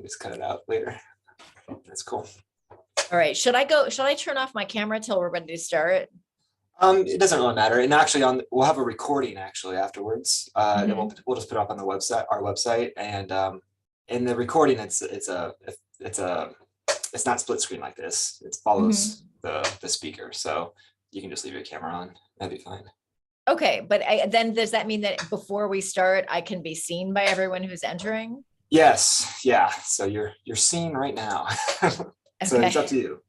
can just cut it out later. That's cool. All right, should I turn off my camera till we're ready to start? It doesn't really matter. And actually we'll have a recording actually afterwards. That we'll just put up on the website, our website. And in the recording, it's not split screen like this. It follows the speaker. So you can just leave your camera on. That'd be fine. Okay, but then does that mean that before we start, I can be seen by everyone who's entering? Yes. Yeah. So you're seen right now. So it's up to you.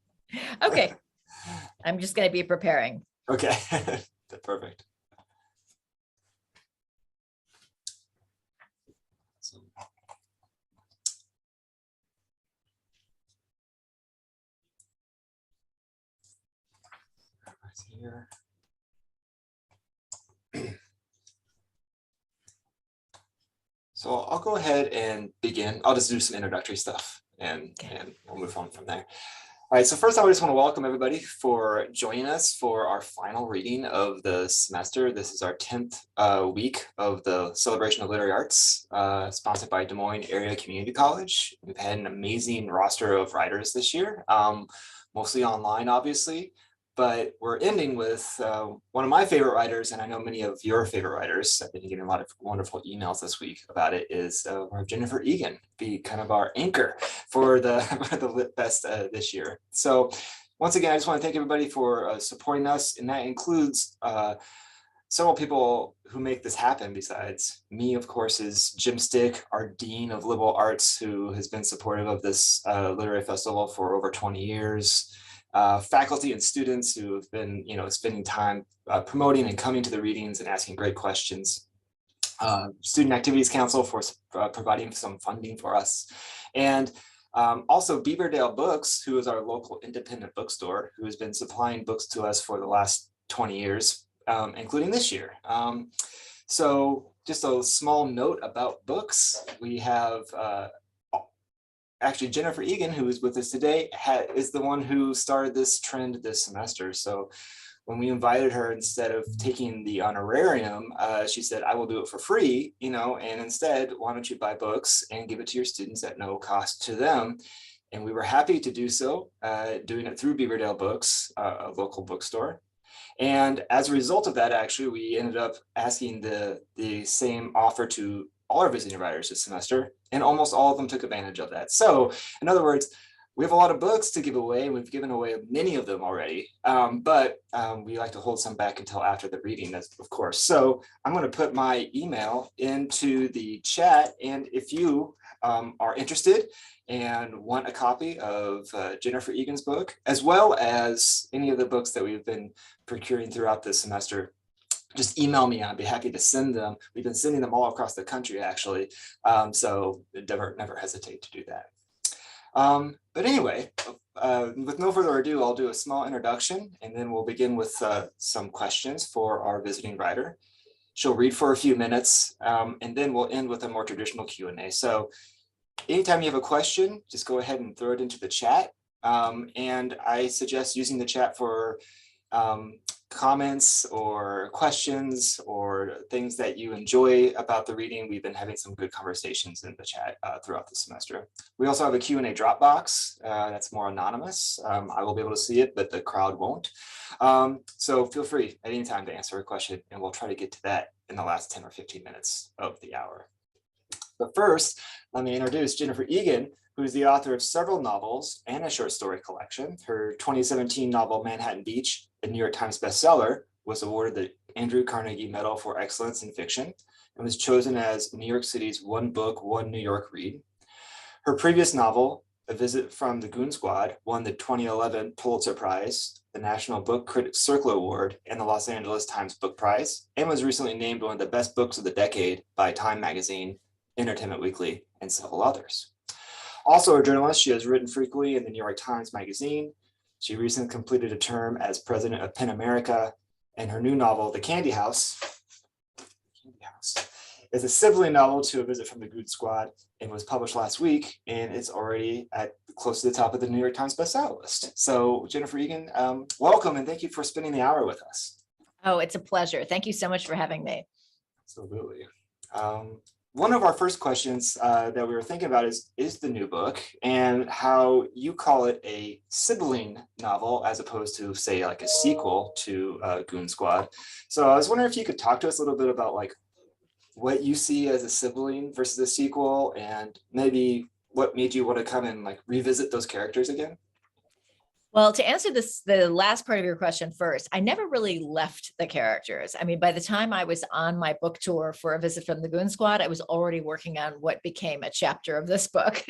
Okay. I'm just going to be preparing. Okay. Perfect. Here. So I'll go ahead and begin. I'll just do some introductory stuff and we'll move on from there. All right, so first I just want to welcome everybody for joining us for our final reading of the semester. This is our 10th week of the Celebration of Literary Arts, sponsored by Des Moines Area Community College. We've had an amazing roster of writers this year, mostly online, obviously. But we're ending with one of my favorite writers, and I know many of your favorite writers. I've been getting a lot of wonderful emails this week about it. Is Jennifer Egan, be kind of our anchor for the Lit Fest this year. So once again, I just want to thank everybody for supporting us, and that includes several people who make this happen. Besides me, of course, is Jim Stick, our Dean of Liberal Arts, who has been supportive of this literary festival for over 20 years. Faculty and students who have been, spending time promoting and coming to the readings and asking great questions. Student Activities Council for providing some funding for us. And also Beaverdale Books, who is our local independent bookstore, who has been supplying books to us for the last 20 years, including this year. So just a small note about books. We have actually, Jennifer Egan, who is with us today, is the one who started this trend this semester. So when we invited her, instead of taking the honorarium, she said, I will do it for free, and instead, why don't you buy books and give it to your students at no cost to them? And we were happy to do so, doing it through Beaverdale Books, a local bookstore. And as a result of that, actually, we ended up asking the same offer to all our visiting writers this semester, and almost all of them took advantage of that. So in other words, we have a lot of books to give away. We've given away many of them already, but we like to hold some back until after the reading, of course. So I'm going to put my email into the chat, and if you are interested and want a copy of Jennifer Egan's book, as well as any of the books that we've been procuring throughout the semester, just email me. I'd be happy to send them. We've been sending them all across the country, actually. So never hesitate to do that. But anyway, with no further ado, I'll do a small introduction, and then we'll begin with some questions for our visiting writer. She'll read for a few minutes, and then we'll end with a more traditional Q&A. So anytime you have a question, just go ahead and throw it into the chat. And I suggest using the chat for comments or questions or things that you enjoy about the reading. We've been having some good conversations in the chat throughout the semester. We also have a Q&A drop box that's more anonymous. I will be able to see it, but the crowd won't. So feel free at any time to answer a question, and we'll try to get to that in the last 10 or 15 minutes of the hour. But first, let me introduce Jennifer Egan, who is the author of several novels and a short story collection. Her 2017 novel, Manhattan Beach, a New York Times bestseller, was awarded the Andrew Carnegie Medal for Excellence in Fiction and was chosen as New York City's One Book, One New York Read. Her previous novel, A Visit from the Goon Squad, won the 2011 Pulitzer Prize, the National Book Critics Circle Award, and the Los Angeles Times Book Prize, and was recently named one of the best books of the decade by Time Magazine, Entertainment Weekly, and several others. Also a journalist, she has written frequently in the New York Times Magazine. She recently completed a term as president of PEN America, and her new novel, The Candy House, is a sibling novel to A Visit from the Goon Squad, and was published last week, and it's already at close to the top of the New York Times bestseller list. So Jennifer Egan, welcome, and thank you for spending the hour with us. Oh, it's a pleasure. Thank you so much for having me. Absolutely. one of our first questions that we were thinking about is the new book and how you call it a sibling novel as opposed to, say, like a sequel to Goon Squad. So I was wondering if you could talk to us a little bit about like what you see as a sibling versus a sequel, and maybe what made you want to come and like revisit those characters again. Well, to answer this, the last part of your question first, I never really left the characters. I mean, by the time I was on my book tour for A Visit from the Goon Squad, I was already working on what became a chapter of this book,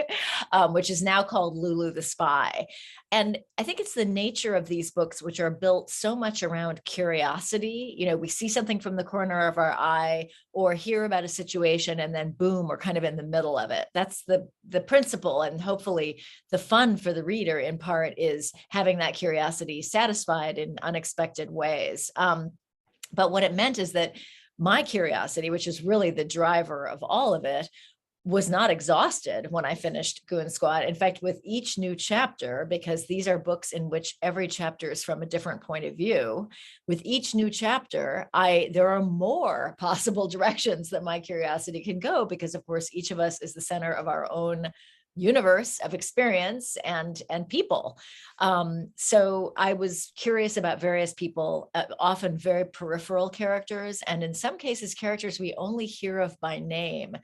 which is now called Lulu the Spy. And I think it's the nature of these books, which are built so much around curiosity. You know, we see something from the corner of our eye or hear about a situation, and then boom, we're kind of in the middle of it. That's the principle. And hopefully the fun for the reader in part is having that curiosity satisfied in unexpected ways. But what it meant is that my curiosity, which is really the driver of all of it, was not exhausted when I finished Goon Squad. In fact, with each new chapter, because these are books in which every chapter is from a different point of view, with each new chapter, there are more possible directions that my curiosity can go, because of course, each of us is the center of our own universe of experience and people. So I was curious about various people, often very peripheral characters, and in some cases, characters we only hear of by name.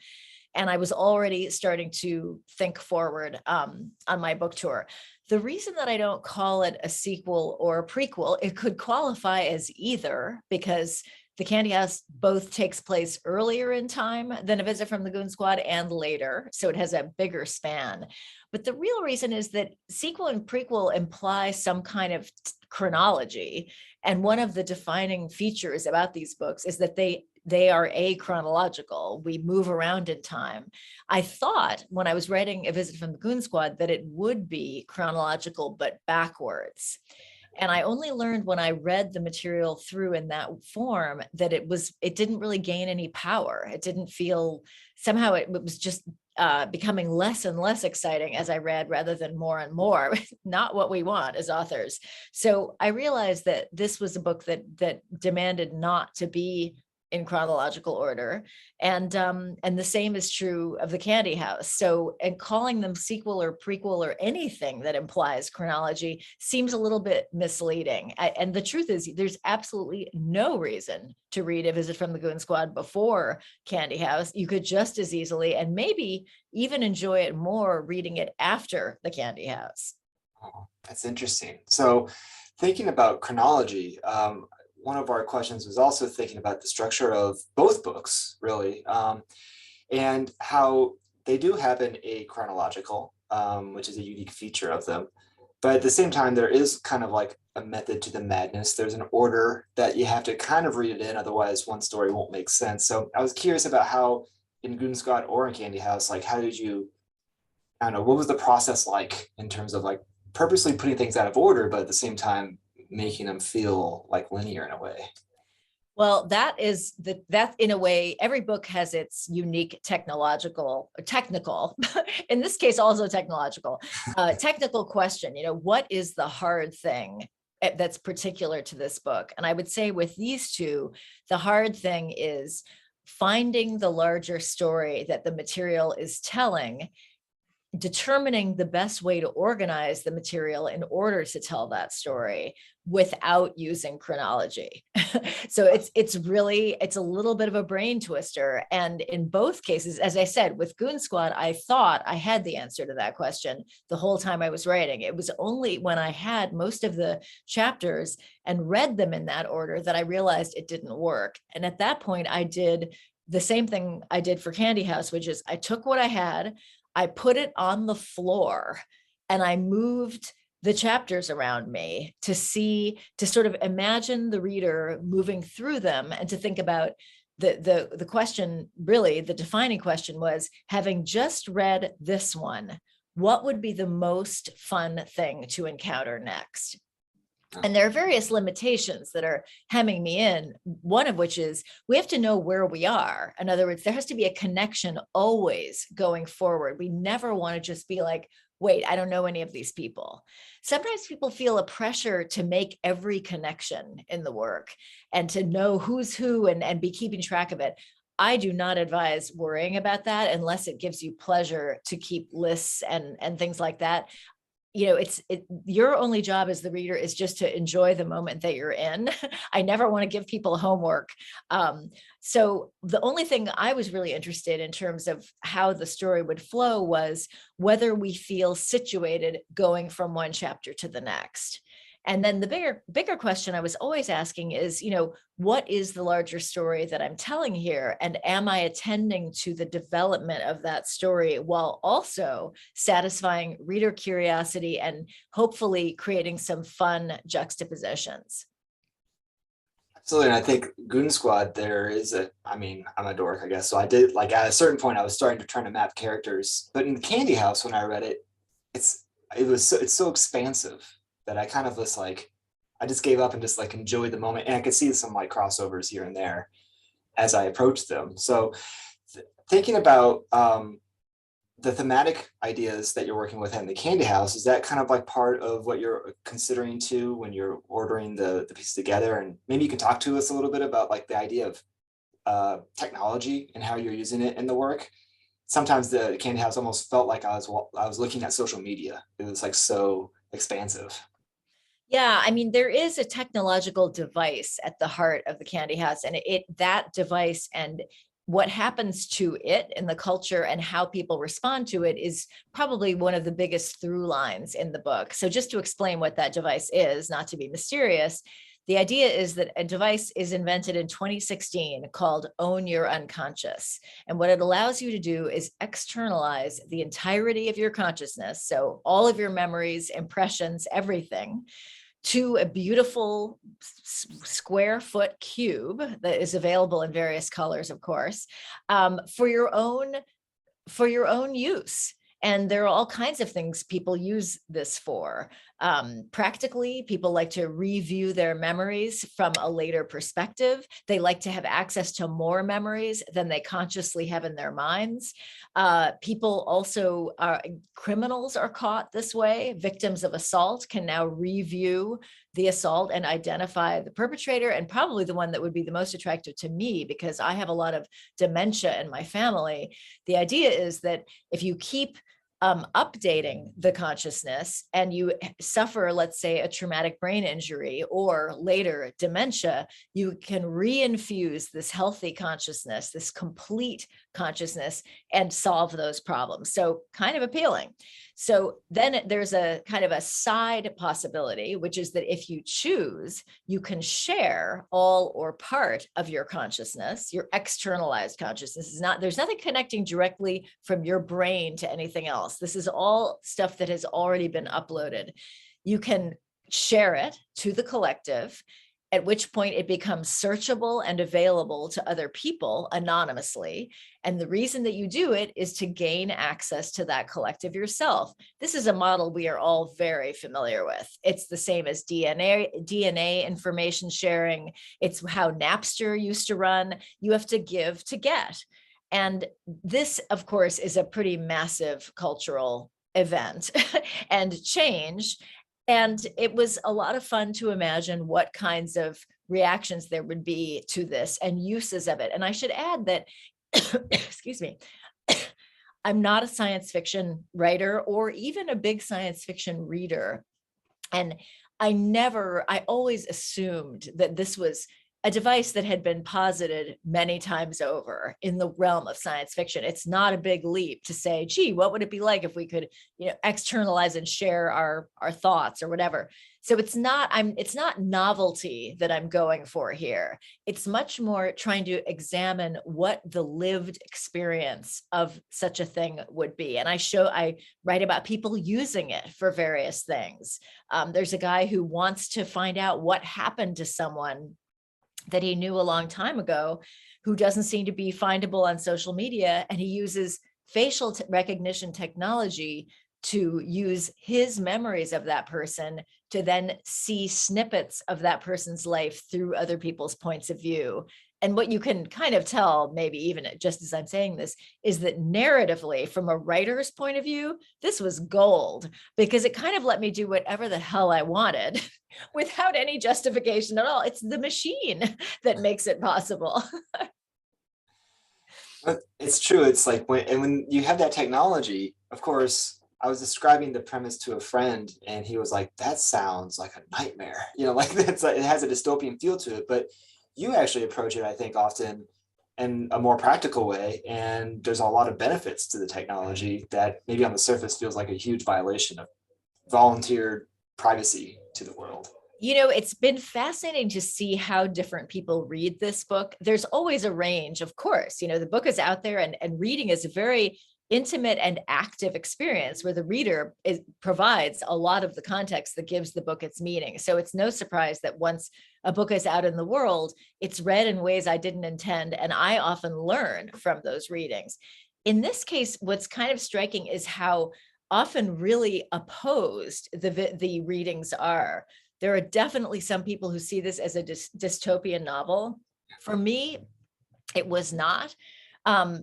And I was already starting to think forward on my book tour. The reason that I don't call it a sequel or a prequel, it could qualify as either, because The Candy House both takes place earlier in time than A Visit from the Goon Squad and later, so it has a bigger span. But the real reason is that sequel and prequel imply some kind of chronology. And one of the defining features about these books is that they are achronological. We move around in time. I thought when I was writing A Visit from the Goon Squad that it would be chronological, but backwards. And I only learned when I read the material through in that form that it didn't really gain any power. It didn't feel, somehow it was just becoming less and less exciting as I read rather than more and more. Not what we want as authors. So I realized that this was a book that demanded not to be in chronological order. And the same is true of The Candy House. So, and calling them sequel or prequel or anything that implies chronology seems a little bit misleading. And the truth is, there's absolutely no reason to read A Visit from the Goon Squad before Candy House. You could just as easily, and maybe even enjoy it more, reading it after The Candy House. Oh, that's interesting. So thinking about chronology, one of our questions was also thinking about the structure of both books, really, and how they do happen achronological, which is a unique feature of them. But at the same time, there is kind of like a method to the madness. There's an order that you have to kind of read it in, otherwise one story won't make sense. So I was curious about how in Goon Squad or in Candy House, like how did you, I don't know, what was the process like in terms of like purposely putting things out of order, but at the same time making them feel like linear in a way? Well, that in a way, every book has its unique technical, in this case, also technical question, what is the hard thing that's particular to this book? And I would say with these two, the hard thing is finding the larger story that the material is telling, determining the best way to organize the material in order to tell that story without using chronology. So it's a little bit of a brain twister. And in both cases, as I said, with Goon Squad, I thought I had the answer to that question the whole time I was writing. It was only when I had most of the chapters and read them in that order that I realized it didn't work. And at that point, I did the same thing I did for Candy House, which is I took what I had, I put it on the floor, and I moved the chapters around me to sort of imagine the reader moving through them, and to think about the question, really the defining question was, having just read this one, what would be the most fun thing to encounter next? And there are various limitations that are hemming me in, one of which is we have to know where we are. In other words, there has to be a connection always going forward. We never want to just be like, wait, I don't know any of these people. Sometimes people feel a pressure to make every connection in the work and to know who's who and be keeping track of it. I do not advise worrying about that unless it gives you pleasure to keep lists and things like that. You know, your only job as the reader is just to enjoy the moment that you're in. I never want to give people homework. So the only thing I was really interested in terms of how the story would flow was whether we feel situated going from one chapter to the next. And then the bigger question I was always asking is, you know, what is the larger story that I'm telling here? And am I attending to the development of that story while also satisfying reader curiosity and hopefully creating some fun juxtapositions? Absolutely. And I think Goon Squad, there is I mean, I'm a dork, I guess. So I did, like, at a certain point, I was starting to try to map characters. But in Candy House, when I read it, it's so expansive that I kind of was like, I just gave up and just like enjoyed the moment. And I could see some like crossovers here and there as I approached them. So thinking about the thematic ideas that you're working with in the Candy House, is that kind of like part of what you're considering too when you're ordering the pieces together? And maybe you can talk to us a little bit about like the idea of technology and how you're using it in the work. Sometimes the Candy House almost felt like I was looking at social media. It was like so expansive. Yeah, I mean, there is a technological device at the heart of the Candy House, and that device and what happens to it in the culture and how people respond to it is probably one of the biggest through lines in the book. So just to explain what that device is, not to be mysterious, the idea is that a device is invented in 2016 called Own Your Unconscious. And what it allows you to do is externalize the entirety of your consciousness. So all of your memories, impressions, everything, to a beautiful square foot cube that is available in various colors, of course, for your own use. And there are all kinds of things people use this for. Practically, people like to review their memories from a later perspective. They like to have access to more memories than they consciously have in their minds. People also criminals are caught this way. Victims of assault can now review the assault and identify the perpetrator, and probably the one that would be the most attractive to me because I have a lot of dementia in my family. The idea is that if you keep updating the consciousness and you suffer, let's say, a traumatic brain injury or later dementia, you can reinfuse this healthy consciousness, this complete consciousness, and solve those problems. So kind of appealing. So then there's a kind of a side possibility, which is that if you choose, you can share all or part of your consciousness. Your externalized consciousness is not, there's nothing connecting directly from your brain to anything else. This is all stuff that has already been uploaded. You can share it to the collective, at which point it becomes searchable and available to other people anonymously. And the reason that you do it is to gain access to that collective yourself. This is a model we are all very familiar with. It's the same as DNA information sharing. It's how Napster used to run. You have to give to get. And this, of course, is a pretty massive cultural event and change. And it was a lot of fun to imagine what kinds of reactions there would be to this and uses of it. And I should add that, excuse me, I'm not a science fiction writer or even a big science fiction reader. And I always assumed that this was a device that had been posited many times over in the realm of science fiction. It's not a big leap to say, gee, what would it be like if we could, externalize and share our thoughts or whatever. So it's not novelty that I'm going for here. It's much more trying to examine what the lived experience of such a thing would be. And I write about people using it for various things. There's a guy who wants to find out what happened to someone that he knew a long time ago who doesn't seem to be findable on social media. And he uses facial recognition technology to use his memories of that person to then see snippets of that person's life through other people's points of view. And what you can kind of tell, maybe even just as I'm saying this, is that narratively, from a writer's point of view, this was gold because it kind of let me do whatever the hell I wanted without any justification at all. It's the machine that makes it possible. But it's true. It's like when you have that technology, of course, I was describing the premise to a friend and he was like, that sounds like a nightmare. Like that's like, it has a dystopian feel to it. But you actually approach it, I think, often in a more practical way. And there's a lot of benefits to the technology that maybe on the surface feels like a huge violation of volunteer privacy to the world. It's been fascinating to see how different people read this book. There's always a range, of course. The book is out there, and reading is a very intimate and active experience where the reader provides a lot of the context that gives the book its meaning. So it's no surprise that once a book is out in the world, it's read in ways I didn't intend. And I often learn from those readings. In this case, what's kind of striking is how often really opposed the readings are. There are definitely some people who see this as a dystopian novel. For me, it was not,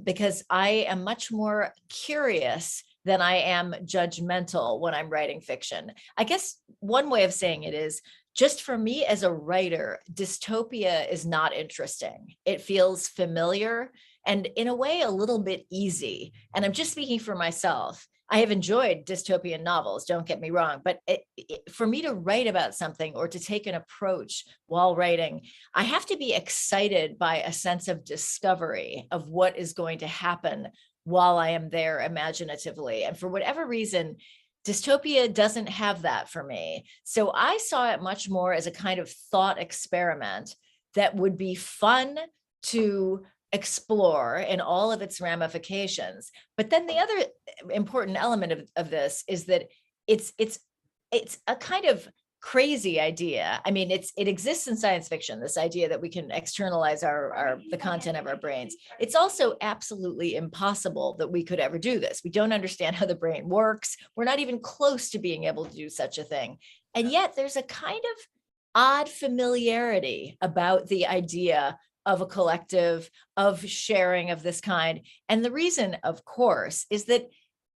because I am much more curious than I am judgmental when I'm writing fiction. I guess one way of saying it is, just for me as a writer, dystopia is not interesting. It feels familiar and in a way a little bit easy. And I'm just speaking for myself. I have enjoyed dystopian novels, don't get me wrong, but for me to write about something or to take an approach while writing, I have to be excited by a sense of discovery of what is going to happen while I am there imaginatively. And for whatever reason, dystopia doesn't have that for me. So I saw it much more as a kind of thought experiment that would be fun to explore in all of its ramifications. But then the other important element of this is that it's a kind of crazy idea. I mean, it exists in science fiction, this idea that we can externalize the content of our brains. It's also absolutely impossible that we could ever do this. We don't understand how the brain works. We're not even close to being able to do such a thing. And yet there's a kind of odd familiarity about the idea of a collective, of sharing of this kind. And the reason, of course, is that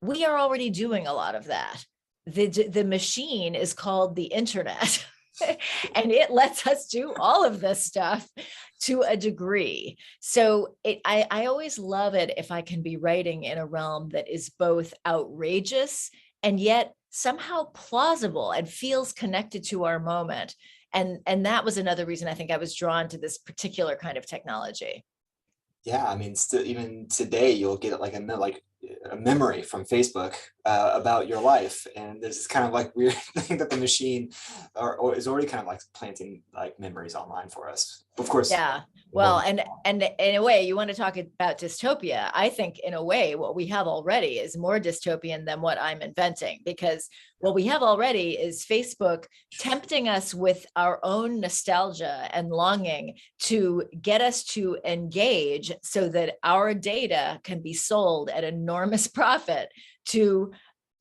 we are already doing a lot of that. The machine is called the internet, and it lets us do all of this stuff to a degree. So I always love it if I can be writing in a realm that is both outrageous and yet somehow plausible and feels connected to our moment. And that was another reason I think I was drawn to this particular kind of technology. Yeah, I mean, still even today, you'll get like a memory from Facebook about your life, and there's this kind of like weird thing that the machine or is already kind of like planting like memories online for us. Of course. Yeah. Well, and in a way, you want to talk about dystopia. I think in a way, what we have already is more dystopian than what I'm inventing, because what we have already is Facebook tempting us with our own nostalgia and longing to get us to engage so that our data can be sold at enormous profit to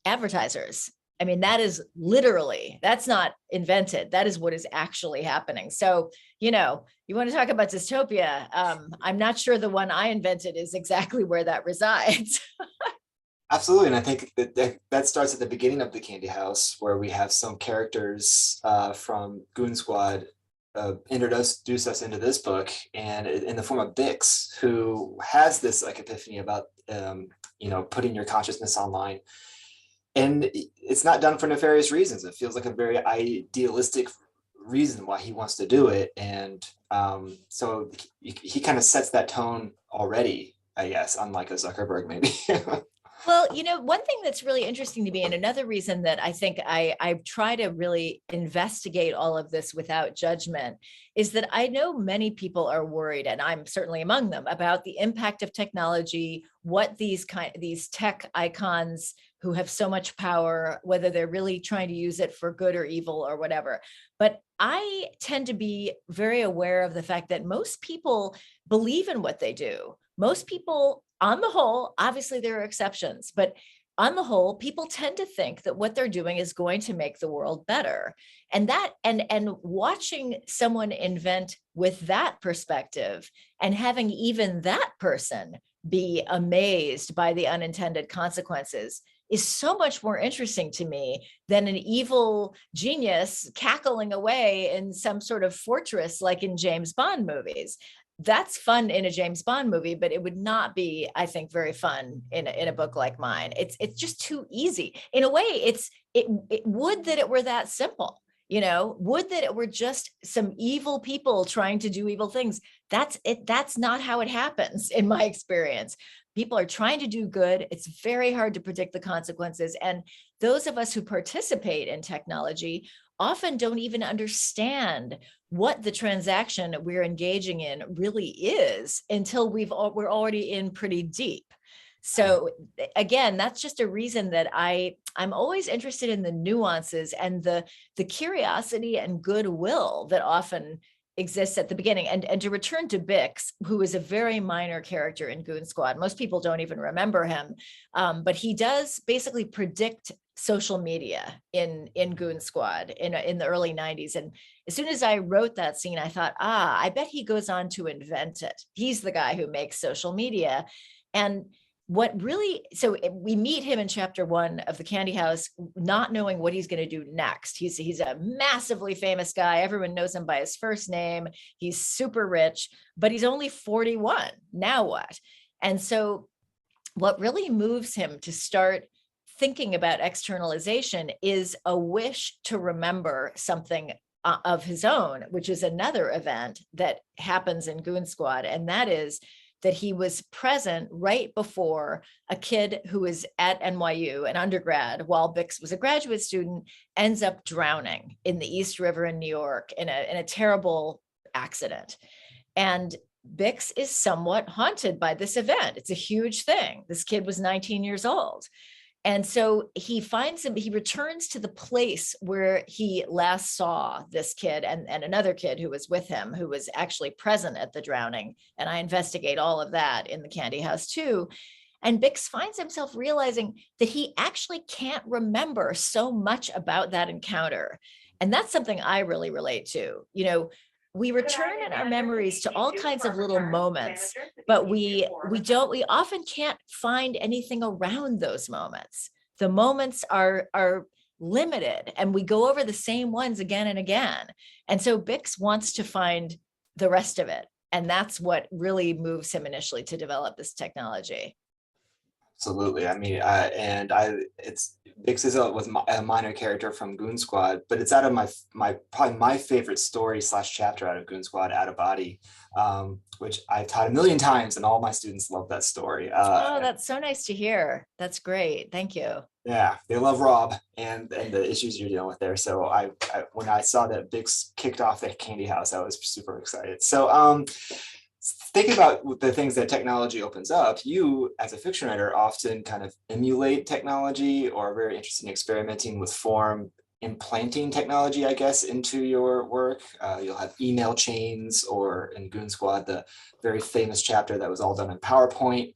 advertisers. I mean, that is literally, that's not invented. That is what is actually happening. So, you want to talk about dystopia. I'm not sure the one I invented is exactly where that resides. Absolutely, and I think that starts at the beginning of the Candy House, where we have some characters from Goon Squad introduce us into this book, and in the form of Bix, who has this like epiphany about putting your consciousness online. And it's not done for nefarious reasons. It feels like a very idealistic reason why he wants to do it. And so he kind of sets that tone already, I guess, unlike a Zuckerberg, maybe. Well, one thing that's really interesting to me, and another reason that I think I try to really investigate all of this without judgment, is that I know many people are worried, and I'm certainly among them, about the impact of technology, what these tech icons who have so much power, whether they're really trying to use it for good or evil or whatever. But I tend to be very aware of the fact that most people believe in what they do. Most people, on the whole, obviously there are exceptions, but on the whole, people tend to think that what they're doing is going to make the world better. And watching someone invent with that perspective and having even that person be amazed by the unintended consequences is so much more interesting to me than an evil genius cackling away in some sort of fortress like in James Bond movies. that's fun in a James Bond movie, but it would not be, I think, very fun in a book like mine. It's just too easy. In a way, it would that it were that simple. Would that it were just some evil people trying to do evil things. That's it. That's not how it happens in my experience. People are trying to do good. It's very hard to predict the consequences. And those of us who participate in technology often don't even understand what the transaction we're engaging in really is until we're already in pretty deep. So again, that's just a reason that I'm always interested in the nuances and the curiosity and goodwill that often exists at the beginning. And to return to Bix, who is a very minor character in Goon Squad, most people don't even remember him, but he does basically predict social media in Goon Squad in the early 90s. And as soon as I wrote that scene, I thought, I bet he goes on to invent it. He's the guy who makes social media. And so we meet him in chapter 1 of the Candy House, not knowing what he's going to do next. He's a massively famous guy. Everyone knows him by his first name. He's super rich, but he's only 41. Now what? And so what really moves him to start thinking about externalization is a wish to remember something of his own, which is another event that happens in Goon Squad. And that is that he was present right before a kid who was at NYU, an undergrad, while Bix was a graduate student, ends up drowning in the East River in New York in a terrible accident. And Bix is somewhat haunted by this event. It's a huge thing. This kid was 19 years old. And so he returns to the place where he last saw this kid and another kid who was with him, who was actually present at the drowning. And I investigate all of that in the Candy House too. And Bix finds himself realizing that he actually can't remember so much about that encounter. And that's something I really relate to. We return in our memories to all kinds of little moments, but we often can't find anything around those moments. The moments are limited, and we go over the same ones again and again. And so Bix wants to find the rest of it. And that's what really moves him initially to develop this technology. Absolutely. I mean, Bix was a minor character from Goon Squad, but it's out of probably my favorite story / chapter out of Goon Squad, Out of Body, which I've taught a million times, and all my students love that story. That's so nice to hear. That's great. Thank you. Yeah, they love Rob and the issues you're dealing with there. So when I saw that Bix kicked off the Candy House, I was super excited. So thinking about the things that technology opens up, you as a fiction writer often kind of emulate technology or are very interested in experimenting with form, implanting technology, I guess, into your work. You'll have email chains, or in Goon Squad, the very famous chapter that was all done in PowerPoint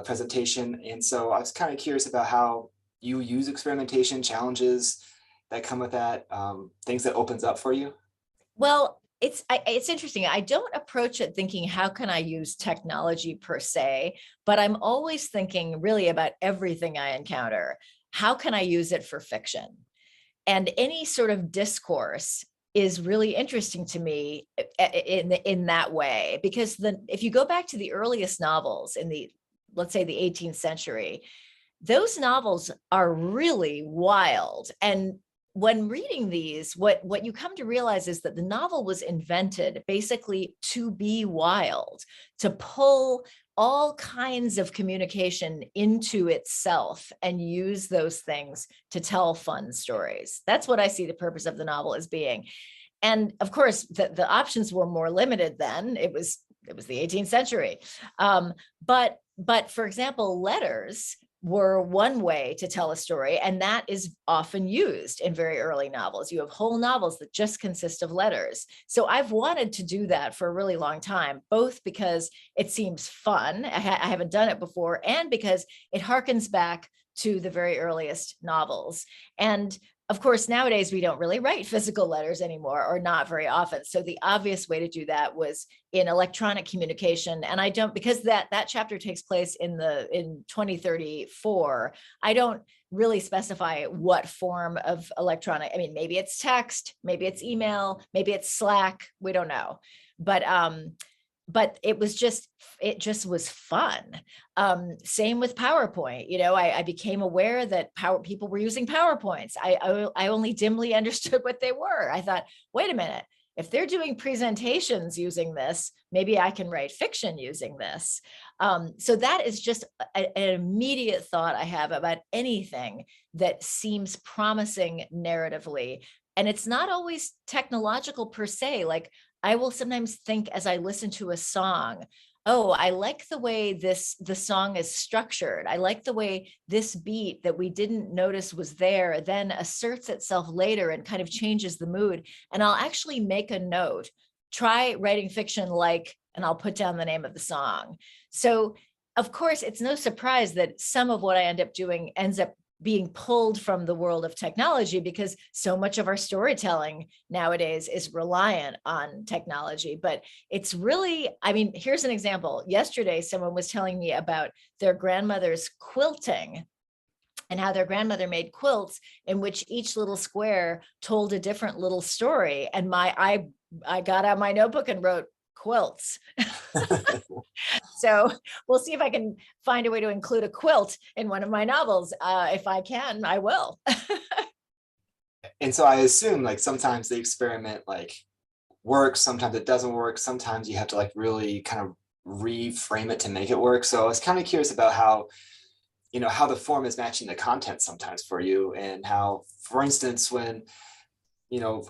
presentation. And so I was kind of curious about how you use experimentation, challenges that come with that, things that opens up for you. Well, it's interesting. I don't approach it thinking, how can I use technology per se, but I'm always thinking really about everything I encounter. How can I use it for fiction? And any sort of discourse is really interesting to me in that way, because if you go back to the earliest novels in let's say the 18th century, those novels are really wild. And when reading these, what you come to realize is that the novel was invented basically to be wild, to pull all kinds of communication into itself and use those things to tell fun stories. That's what I see the purpose of the novel as being. And of course, the options were more limited then. It was the 18th century. But for example, letters were one way to tell a story, and that is often used in very early novels. You have whole novels that just consist of letters. So I've wanted to do that for a really long time, both because it seems fun, I haven't done it before, and because it harkens back to the very earliest novels. And of course, nowadays we don't really write physical letters anymore, or not very often. So the obvious way to do that was in electronic communication. And I don't, because that chapter takes place in 2034, I don't really specify what form of electronic. I mean, maybe it's text, maybe it's email, maybe it's Slack. We don't know. But but it just was fun. Same with PowerPoint. I became aware that people were using PowerPoints. I only dimly understood what they were. I thought, wait a minute, if they're doing presentations using this, maybe I can write fiction using this. So that is just an immediate thought I have about anything that seems promising narratively. And it's not always technological per se. Like, I will sometimes think as I listen to a song, oh, I like the way the song is structured. I like the way this beat that we didn't notice was there then asserts itself later and kind of changes the mood. And I'll actually make a note, try writing fiction like, and I'll put down the name of the song. So of course, it's no surprise that some of what I end up doing ends up being pulled from the world of technology, because so much of our storytelling nowadays is reliant on technology. But it's really, I mean, here's an example. Yesterday, someone was telling me about their grandmother's quilting and how their grandmother made quilts in which each little square told a different little story. And I got out my notebook and wrote quilts. So we'll see if I can find a way to include a quilt in one of my novels. If I can, I will. And so I assume like sometimes the experiment like works, sometimes it doesn't work. Sometimes you have to like really kind of reframe it to make it work. So I was kind of curious about how, how the form is matching the content sometimes for you, and how, for instance, when,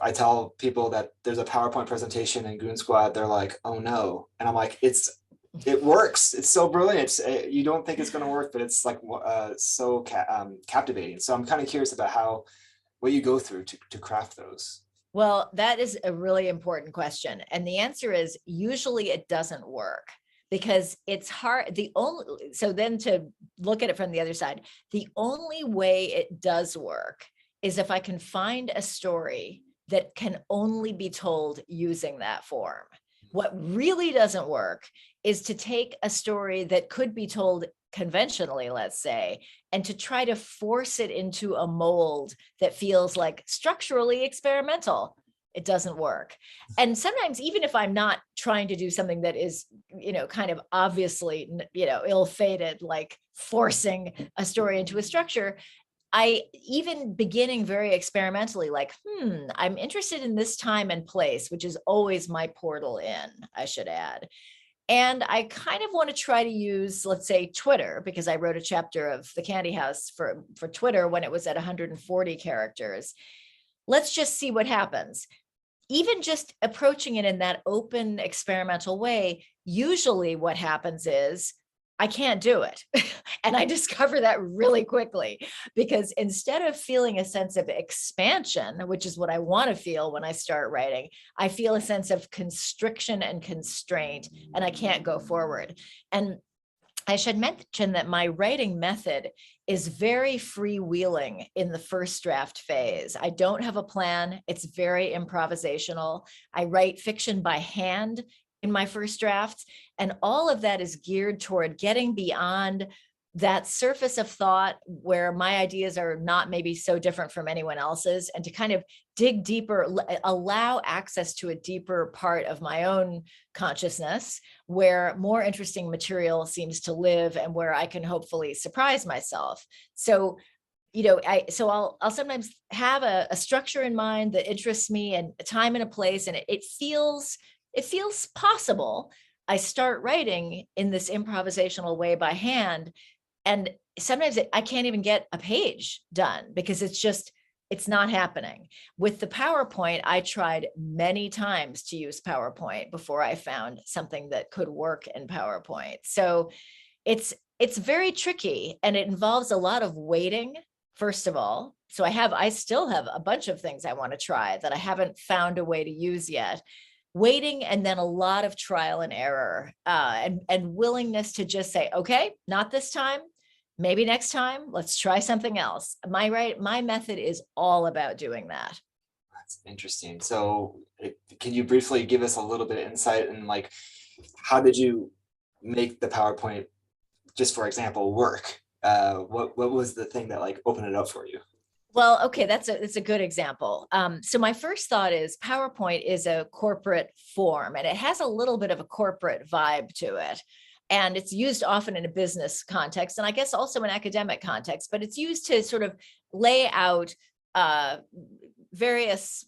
I tell people that there's a PowerPoint presentation in Goon Squad, they're like, oh no. And I'm like, it works. It's so brilliant. You don't think it's going to work, but it's like so captivating. So I'm kind of curious about what you go through to craft those. Well, that is a really important question. And the answer is usually it doesn't work, because it's hard. So then to look at it from the other side, the only way it does work is if I can find a story that can only be told using that form. What really doesn't work is to take a story that could be told conventionally, let's say, and to try to force it into a mold that feels like structurally experimental. It doesn't work. And sometimes, even if I'm not trying to do something that is, kind of obviously, ill-fated, like forcing a story into a structure, I even beginning very experimentally, like, I'm interested in this time and place, which is always my portal in, I should add. And I kind of want to try to use, let's say, Twitter, because I wrote a chapter of The Candy House for Twitter when it was at 140 characters. Let's just see what happens. Even just approaching it in that open, experimental way, usually what happens is I can't do it. And I discover that really quickly, because instead of feeling a sense of expansion, which is what I want to feel when I start writing, I feel a sense of constriction and constraint, and I can't go forward. And I should mention that my writing method is very freewheeling in the first draft phase. I don't have a plan. It's very improvisational. I write fiction by hand in my first drafts, and all of that is geared toward getting beyond that surface of thought where my ideas are not maybe so different from anyone else's, and to kind of dig deeper, allow access to a deeper part of my own consciousness where more interesting material seems to live and where I can hopefully surprise myself. So I'll sometimes have a structure in mind that interests me, and a time and a place, and it feels possible. I start writing in this improvisational way by hand, and sometimes I can't even get a page done because it's not happening. With the PowerPoint, I tried many times to use PowerPoint before I found something that could work in PowerPoint. So it's very tricky, and it involves a lot of waiting, first of all. So I still have a bunch of things I want to try that I haven't found a way to use yet. Waiting, and then a lot of trial and error, and willingness to just say, okay, not this time, maybe next time, let's try something else. My method is all about doing that. That's interesting. So can you briefly give us a little bit of insight in like, how did you make the PowerPoint, just for example, work? What was the thing that like opened it up for you? Well, okay, that's a good example. So my first thought is PowerPoint is a corporate form, and it has a little bit of a corporate vibe to it. And it's used often in a business context, and I guess also in academic context, but it's used to sort of lay out various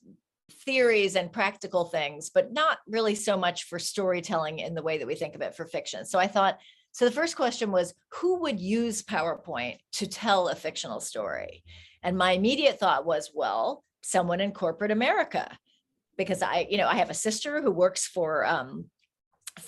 theories and practical things, but not really so much for storytelling in the way that we think of it for fiction. So I thought, so the first question was, who would use PowerPoint to tell a fictional story? And my immediate thought was, well, someone in corporate America, because I have a sister who works for a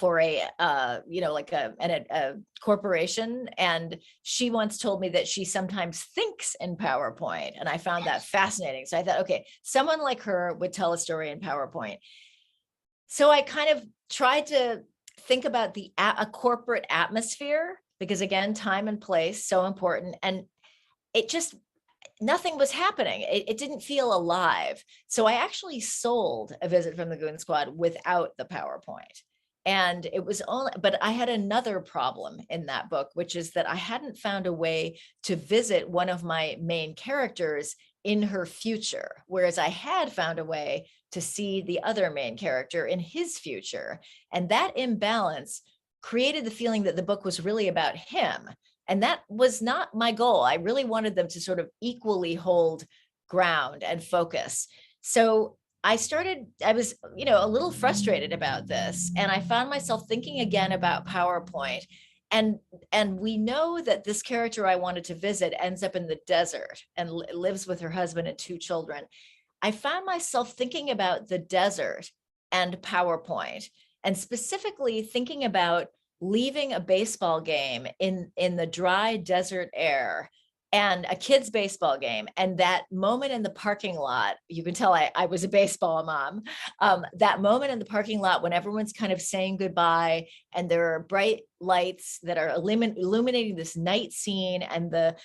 like a corporation, and she once told me that she sometimes thinks in PowerPoint, and I found that fascinating. So I thought, okay, someone like her would tell a story in PowerPoint. So I kind of tried to think about a corporate atmosphere, because again, time and place, so important. And it just, nothing was happening. It didn't feel alive. So I actually sold A Visit from the Goon Squad without the PowerPoint. And it was only, but I had another problem in that book, which is that I hadn't found a way to visit one of my main characters in her future, whereas I had found a way to see the other main character in his future. And that imbalance created the feeling that the book was really about him. And that was not my goal. I really wanted them to sort of equally hold ground and focus. So I was, a little frustrated about this. And I found myself thinking again about PowerPoint. And we know that this character I wanted to visit ends up in the desert and lives with her husband and 2 children. I found myself thinking about the desert and PowerPoint, and specifically thinking about leaving a baseball game in the dry desert air, and a kid's baseball game, and that moment in the parking lot. You can tell I was a baseball mom. That moment in the parking lot when everyone's kind of saying goodbye, and there are bright lights that are illuminating this night scene, and the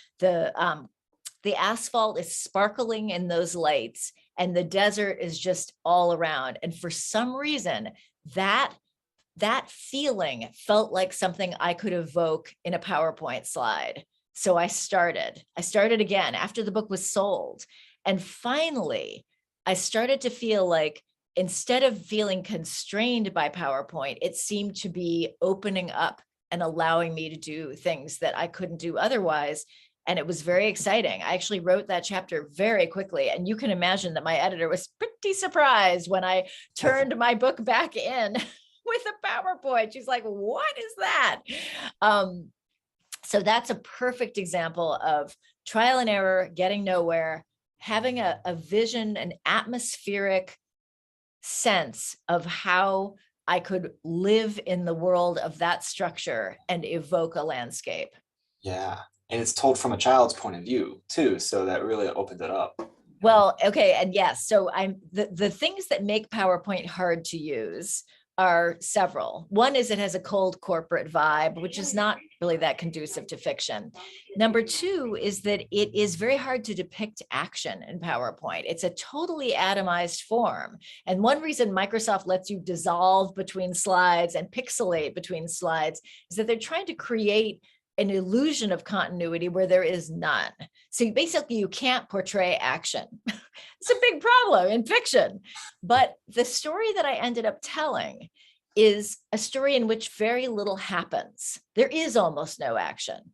asphalt is sparkling in those lights, and the desert is just all around. And for some reason, that feeling felt like something I could evoke in a PowerPoint slide. So I started again after the book was sold. And finally, I started to feel like, instead of feeling constrained by PowerPoint, it seemed to be opening up and allowing me to do things that I couldn't do otherwise. And it was very exciting. I actually wrote that chapter very quickly. And you can imagine that my editor was pretty surprised when I turned my book back in with a PowerPoint. She's like, what is that? So that's a perfect example of trial and error, getting nowhere, having a vision, an atmospheric sense of how I could live in the world of that structure and evoke a landscape. Yeah. And it's told from a child's point of view too. So that really opened it up. Well, okay. And yes, so the things that make PowerPoint hard to use are several. One is it has a cold corporate vibe, which is not really that conducive to fiction. Number 2 is that it is very hard to depict action in PowerPoint. It's a totally atomized form. And one reason Microsoft lets you dissolve between slides and pixelate between slides is that they're trying to create an illusion of continuity where there is none. So basically you can't portray action. It's a big problem in fiction. But the story that I ended up telling is a story in which very little happens. There is almost no action.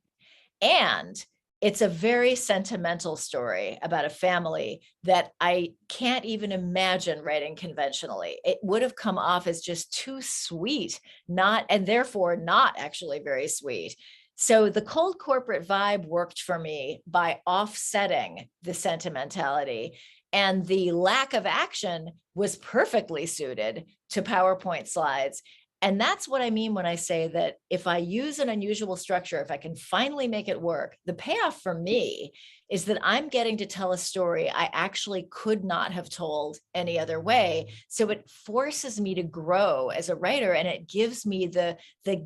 And it's a very sentimental story about a family that I can't even imagine writing conventionally. It would have come off as just too sweet, and therefore not actually very sweet. So the cold corporate vibe worked for me by offsetting the sentimentality, and the lack of action was perfectly suited to PowerPoint slides. And that's what I mean when I say that if I use an unusual structure, if I can finally make it work, the payoff for me is that I'm getting to tell a story I actually could not have told any other way. So it forces me to grow as a writer, and it gives me the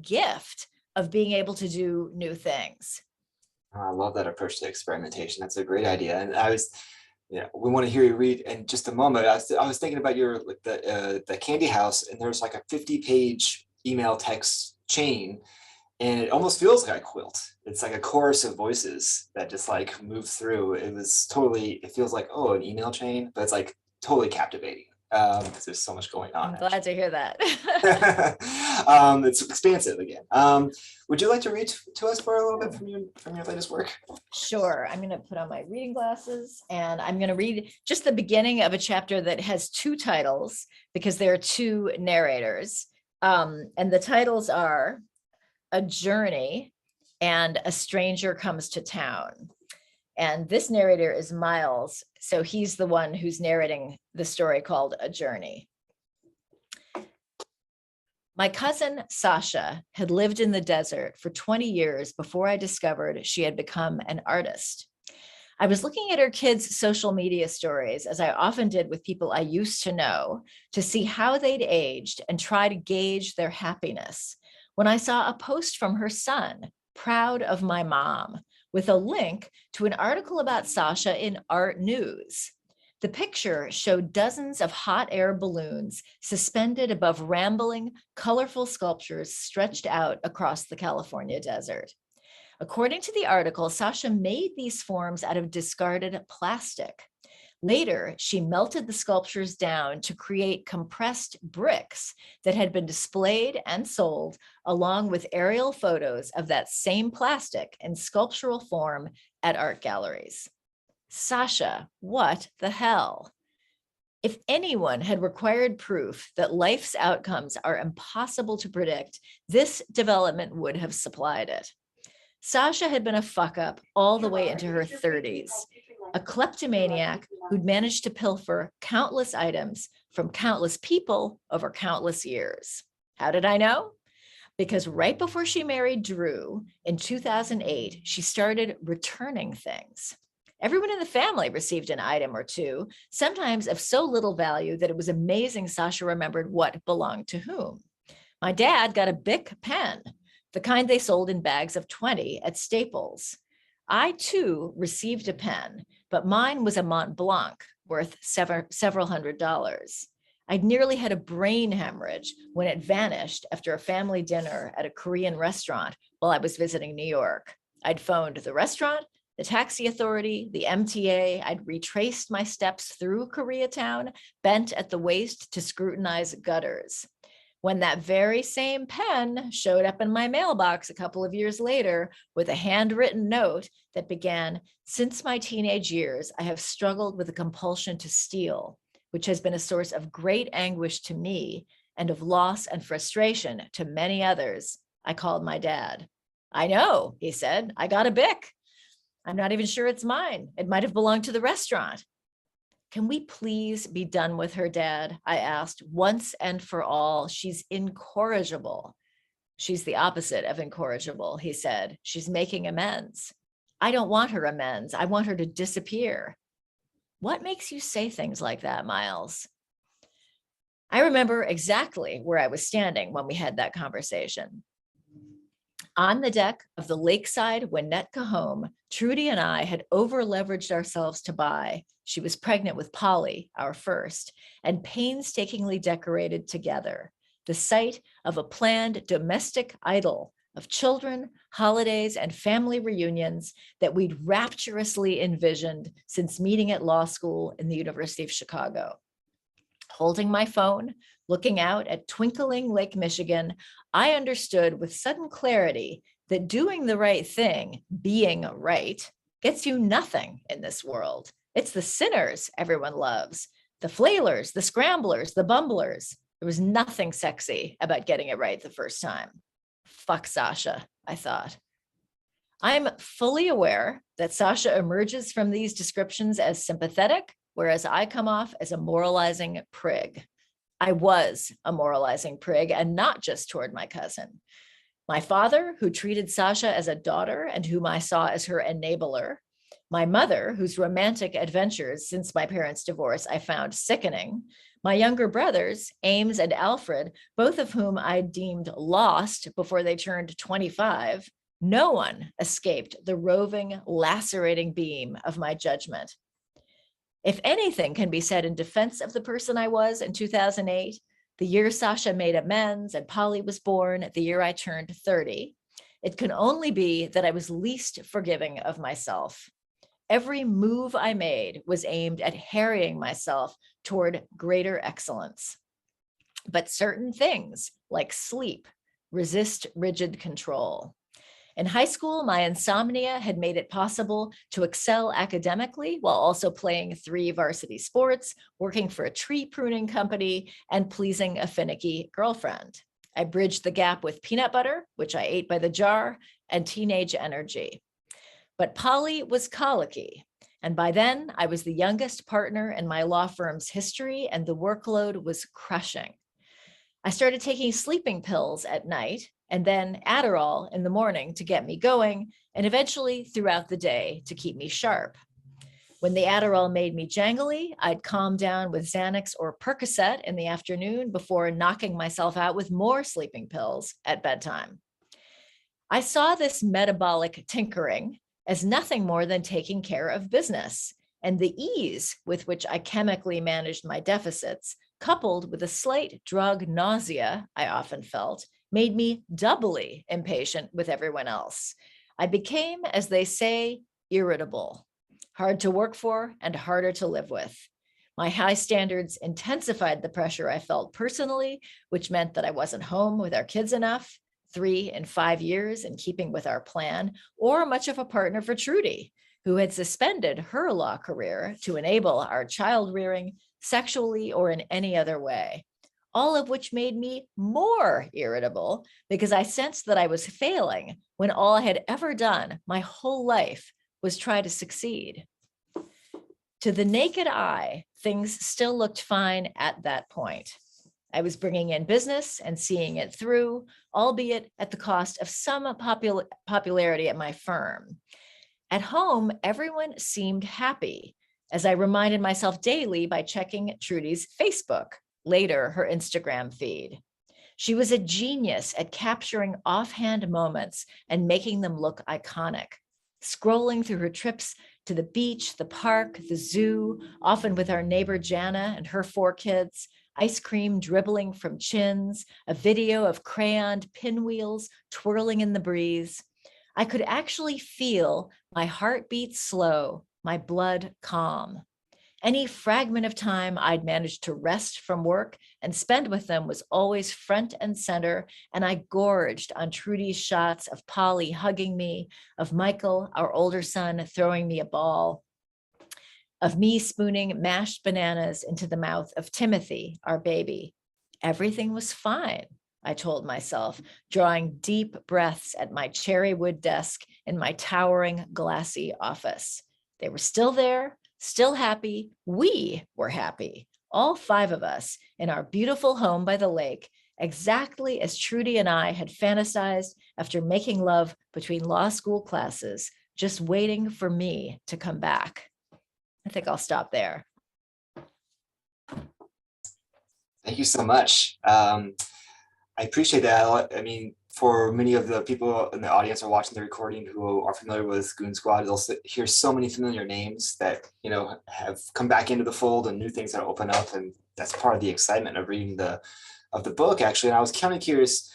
gift of being able to do new things. I love that approach to experimentation. That's a great idea. And we want to hear you read in just a moment. I was thinking about your the Candy House, and there's like a 50-page email text chain, and it almost feels like a quilt. It's like a chorus of voices that just like move through. It feels like, oh, an email chain, but it's like totally captivating because there's so much going on. I'm glad to hear that. It's expansive again. Would you like to read to us for a little bit from your latest work? Sure. I'm going to put on my reading glasses and I'm going to read just the beginning of a chapter that has two titles because there are two narrators. And the titles are A Journey and A Stranger Comes to Town. And this narrator is Miles. So he's the one who's narrating the story called A Journey. My cousin Sasha had lived in the desert for 20 years before I discovered she had become an artist. I was looking at her kids' social media stories, as I often did with people I used to know, to see how they'd aged and try to gauge their happiness, when I saw a post from her son, Proud of My Mom, with a link to an article about Sasha in Art News. The picture showed dozens of hot air balloons suspended above rambling, colorful sculptures stretched out across the California desert. According to the article, Sasha made these forms out of discarded plastic. Later, she melted the sculptures down to create compressed bricks that had been displayed and sold, along with aerial photos of that same plastic in sculptural form at art galleries. Sasha, what the hell? If anyone had required proof that life's outcomes are impossible to predict, this development would have supplied it. Sasha had been a fuck up all the way into her 30s, a kleptomaniac who'd managed to pilfer countless items from countless people over countless years. How did I know? Because right before she married Drew in 2008, she started returning things. Everyone in the family received an item or two, sometimes of so little value that it was amazing Sasha remembered what belonged to whom. My dad got a Bic pen, the kind they sold in bags of 20 at Staples. I too received a pen, but mine was a Mont Blanc worth several $100s. I'd nearly had a brain hemorrhage when it vanished after a family dinner at a Korean restaurant while I was visiting New York. I'd phoned the restaurant, the taxi authority, the MTA. I'd retraced my steps through Koreatown, bent at the waist to scrutinize gutters. When that very same pen showed up in my mailbox a couple of years later with a handwritten note that began, "Since my teenage years, I have struggled with a compulsion to steal, which has been a source of great anguish to me and of loss and frustration to many others," I called my dad. "I know," he said, "I got a Bic. I'm not even sure it's mine. It might have belonged to the restaurant." "Can we please be done with her, Dad?" I asked, "once and for all. She's incorrigible." "She's the opposite of incorrigible," he said. "She's making amends." "I don't want her amends. I want her to disappear." "What makes you say things like that, Miles?" I remember exactly where I was standing when we had that conversation. On the deck of the lakeside Winnetka home, Trudy and I had over-leveraged ourselves to buy. She was pregnant with Polly, our first, and painstakingly decorated together, the site of a planned domestic idyll of children, holidays, and family reunions that we'd rapturously envisioned since meeting at law school in the University of Chicago. Holding my phone, looking out at twinkling Lake Michigan, I understood with sudden clarity that doing the right thing, being right, gets you nothing in this world. It's the sinners everyone loves, the flailers, the scramblers, the bumblers. There was nothing sexy about getting it right the first time. Fuck Sasha, I thought. I'm fully aware that Sasha emerges from these descriptions as sympathetic, whereas I come off as a moralizing prig. I was a moralizing prig, and not just toward my cousin. My father, who treated Sasha as a daughter and whom I saw as her enabler. My mother, whose romantic adventures since my parents' divorce I found sickening. My younger brothers, Ames and Alfred, both of whom I deemed lost before they turned 25. No one escaped the roving, lacerating beam of my judgment. If anything can be said in defense of the person I was in 2008, the year Sasha made amends and Polly was born, the year I turned 30, It can only be that I was least forgiving of myself. Every move I made was aimed at harrying myself toward greater excellence. But certain things, like sleep, resist rigid control. In high school, my insomnia had made it possible to excel academically while also playing 3 varsity sports, working for a tree pruning company, and pleasing a finicky girlfriend. I bridged the gap with peanut butter, which I ate by the jar, and teenage energy. But Polly was colicky, and by then I was the youngest partner in my law firm's history, and the workload was crushing. I started taking sleeping pills at night and then Adderall in the morning to get me going, and eventually throughout the day to keep me sharp. When the Adderall made me jangly, I'd calm down with Xanax or Percocet in the afternoon before knocking myself out with more sleeping pills at bedtime. I saw this metabolic tinkering as nothing more than taking care of business, and the ease with which I chemically managed my deficits, coupled with a slight drug nausea I often felt, made me doubly impatient with everyone else. I became, as they say, irritable, hard to work for and harder to live with. My high standards intensified the pressure I felt personally, which meant that I wasn't home with our kids enough, 3 and 5 years in keeping with our plan, or much of a partner for Trudy, who had suspended her law career to enable our child rearing sexually or in any other way, all of which made me more irritable because I sensed that I was failing when all I had ever done my whole life was try to succeed. To the naked eye, things still looked fine at that point. I was bringing in business and seeing it through, albeit at the cost of some popularity at my firm. At home, everyone seemed happy, as I reminded myself daily by checking Trudy's Facebook, later her Instagram feed. She was a genius at capturing offhand moments and making them look iconic, scrolling through her trips to the beach, the park, the zoo, often with our neighbor Jana and her 4 kids, ice cream dribbling from chins, a video of crayoned pinwheels twirling in the breeze. I could actually feel my heartbeat slow, my blood calm. Any fragment of time I'd managed to rest from work and spend with them was always front and center, and I gorged on Trudy's shots of Polly hugging me, of Michael, our older son, throwing me a ball, of me spooning mashed bananas into the mouth of Timothy, our baby. Everything was fine, I told myself, drawing deep breaths at my cherry wood desk in my towering glassy office. They were still there, still happy. We were happy, all 5 of us, in our beautiful home by the lake, exactly as Trudy and I had fantasized after making love between law school classes, just waiting for me to come back. I think I'll stop there. Thank you so much. I appreciate that. I mean, for many of the people in the audience or watching the recording who are familiar with Goon Squad, they'll hear so many familiar names that, you know, have come back into the fold and new things that open up. And that's part of the excitement of reading the book, actually. And I was kind of curious,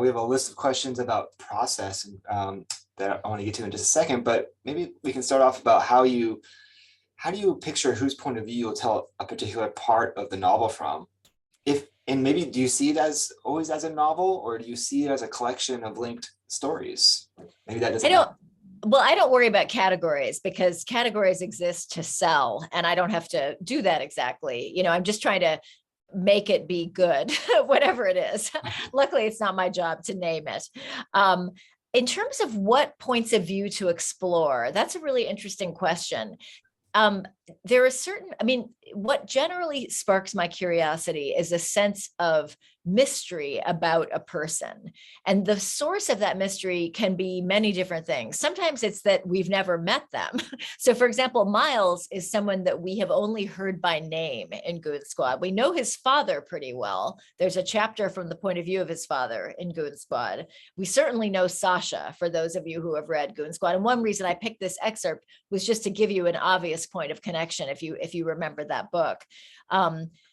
we have a list of questions about process and that I want to get to in just a second, but maybe we can start off about how do you picture whose point of view you'll tell a particular part of the novel from? And maybe do you see it as always as a novel, or do you see it as a collection of linked stories? Maybe that doesn't matter. Well, I don't worry about categories because categories exist to sell, and I don't have to do that exactly. You know, I'm just trying to make it be good, whatever it is. Luckily, it's not my job to name it. In terms of what points of view to explore, that's a really interesting question. There are certain, I mean, what generally sparks my curiosity is a sense of mystery about a person. And the source of that mystery can be many different things. Sometimes it's that we've never met them. So for example, Miles is someone that we have only heard by name in Goon Squad. We know his father pretty well. There's a chapter from the point of view of his father in Goon Squad. We certainly know Sasha, for those of you who have read Goon Squad. And one reason I picked this excerpt was just to give you an obvious point of connection if you remember that book.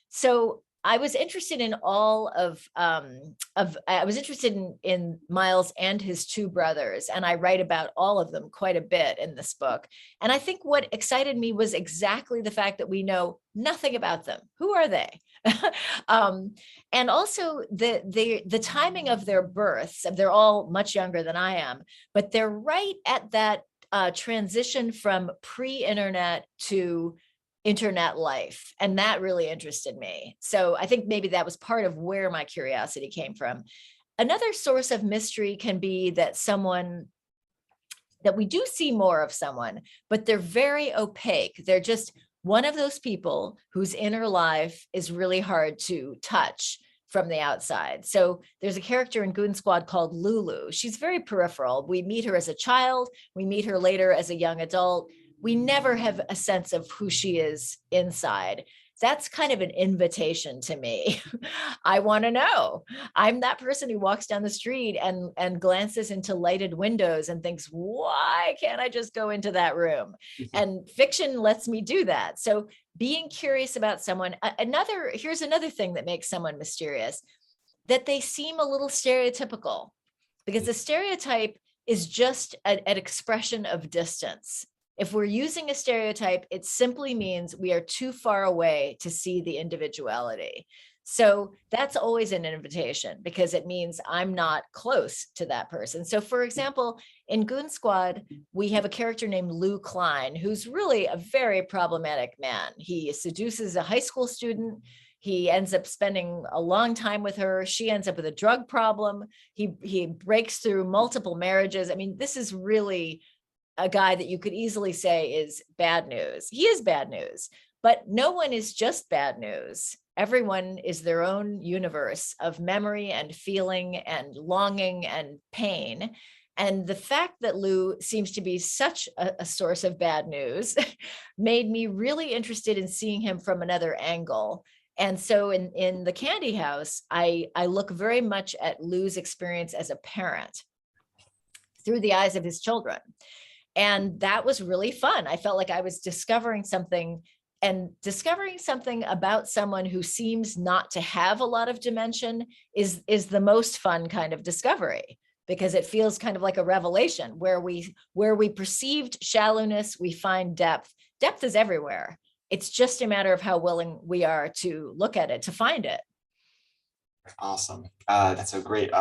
So I was interested in all I was interested in Miles and his two brothers, and I write about all of them quite a bit in this book. And I think what excited me was exactly the fact that we know nothing about them. Who are they? And also the timing of their births. They're all much younger than I am, but they're right at that transition from pre-internet to internet life. And that really interested me. So I think maybe that was part of where my curiosity came from. Another source of mystery can be that we do see more of someone, but they're very opaque. They're just one of those people whose inner life is really hard to touch from the outside. So there's a character in Goon Squad called Lulu. She's very peripheral. We meet her as a child. We meet her later as a young adult. We never have a sense of who she is inside. That's kind of an invitation to me. I want to know. I'm that person who walks down the street and glances into lighted windows and thinks, why can't I just go into that room? And fiction lets me do that. So being curious about someone, here's another thing that makes someone mysterious, that they seem a little stereotypical, because the stereotype is just an expression of distance. If we're using a stereotype, it simply means we are too far away to see the individuality. So that's always an invitation, because it means I'm not close to that person. So for example, in Goon Squad, we have a character named Lou Klein, who's really a very problematic man. He seduces a high school student. He ends up spending a long time with her. She ends up with a drug problem. He breaks through multiple marriages. I mean, this is really a guy that you could easily say is bad news. He is bad news, but no one is just bad news. Everyone is their own universe of memory and feeling and longing and pain. And the fact that Lou seems to be such a source of bad news made me really interested in seeing him from another angle. And so in The Candy House, I look very much at Lou's experience as a parent through the eyes of his children. And that was really fun. I felt like I was discovering something about someone who seems not to have a lot of dimension is the most fun kind of discovery, because it feels kind of like a revelation where we perceived shallowness, we find depth. Depth is everywhere. It's just a matter of how willing we are to look at it, to find it. Awesome. That's a great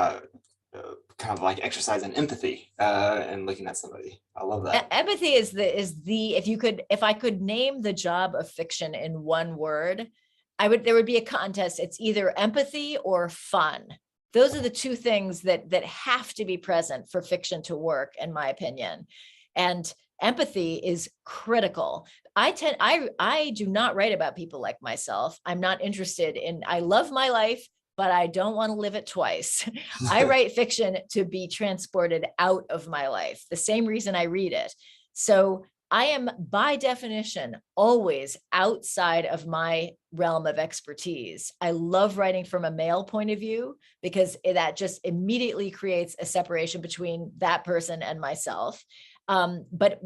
kind of like exercise in empathy and looking at somebody. I love that. Empathy is the if I could name the job of fiction in one word, there would be a contest. It's either empathy or fun. Those are the two things that have to be present for fiction to work, in my opinion. And empathy is critical. I do not write about people like myself. I'm not interested in, I love my life, but I don't want to live it twice. I write fiction to be transported out of my life, the same reason I read it. So I am, by definition, always outside of my realm of expertise. I love writing from a male point of view, because that just immediately creates a separation between that person and myself. But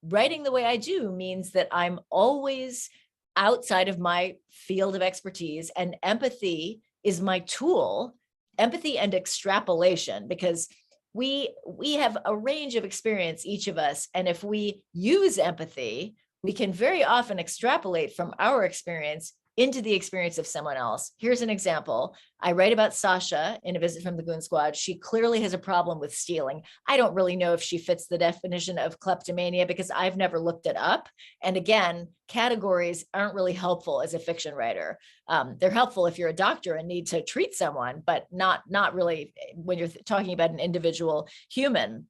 writing the way I do means that I'm always outside of my field of expertise, and empathy is my tool, empathy and extrapolation, because we have a range of experience, each of us. And if we use empathy, we can very often extrapolate from our experience into the experience of someone else. Here's an example. I write about Sasha in A Visit from the Goon Squad. She clearly has a problem with stealing. I don't really know if she fits the definition of kleptomania, because I've never looked it up. And again, categories aren't really helpful as a fiction writer. They're helpful if you're a doctor and need to treat someone, but not really when you're talking about an individual human.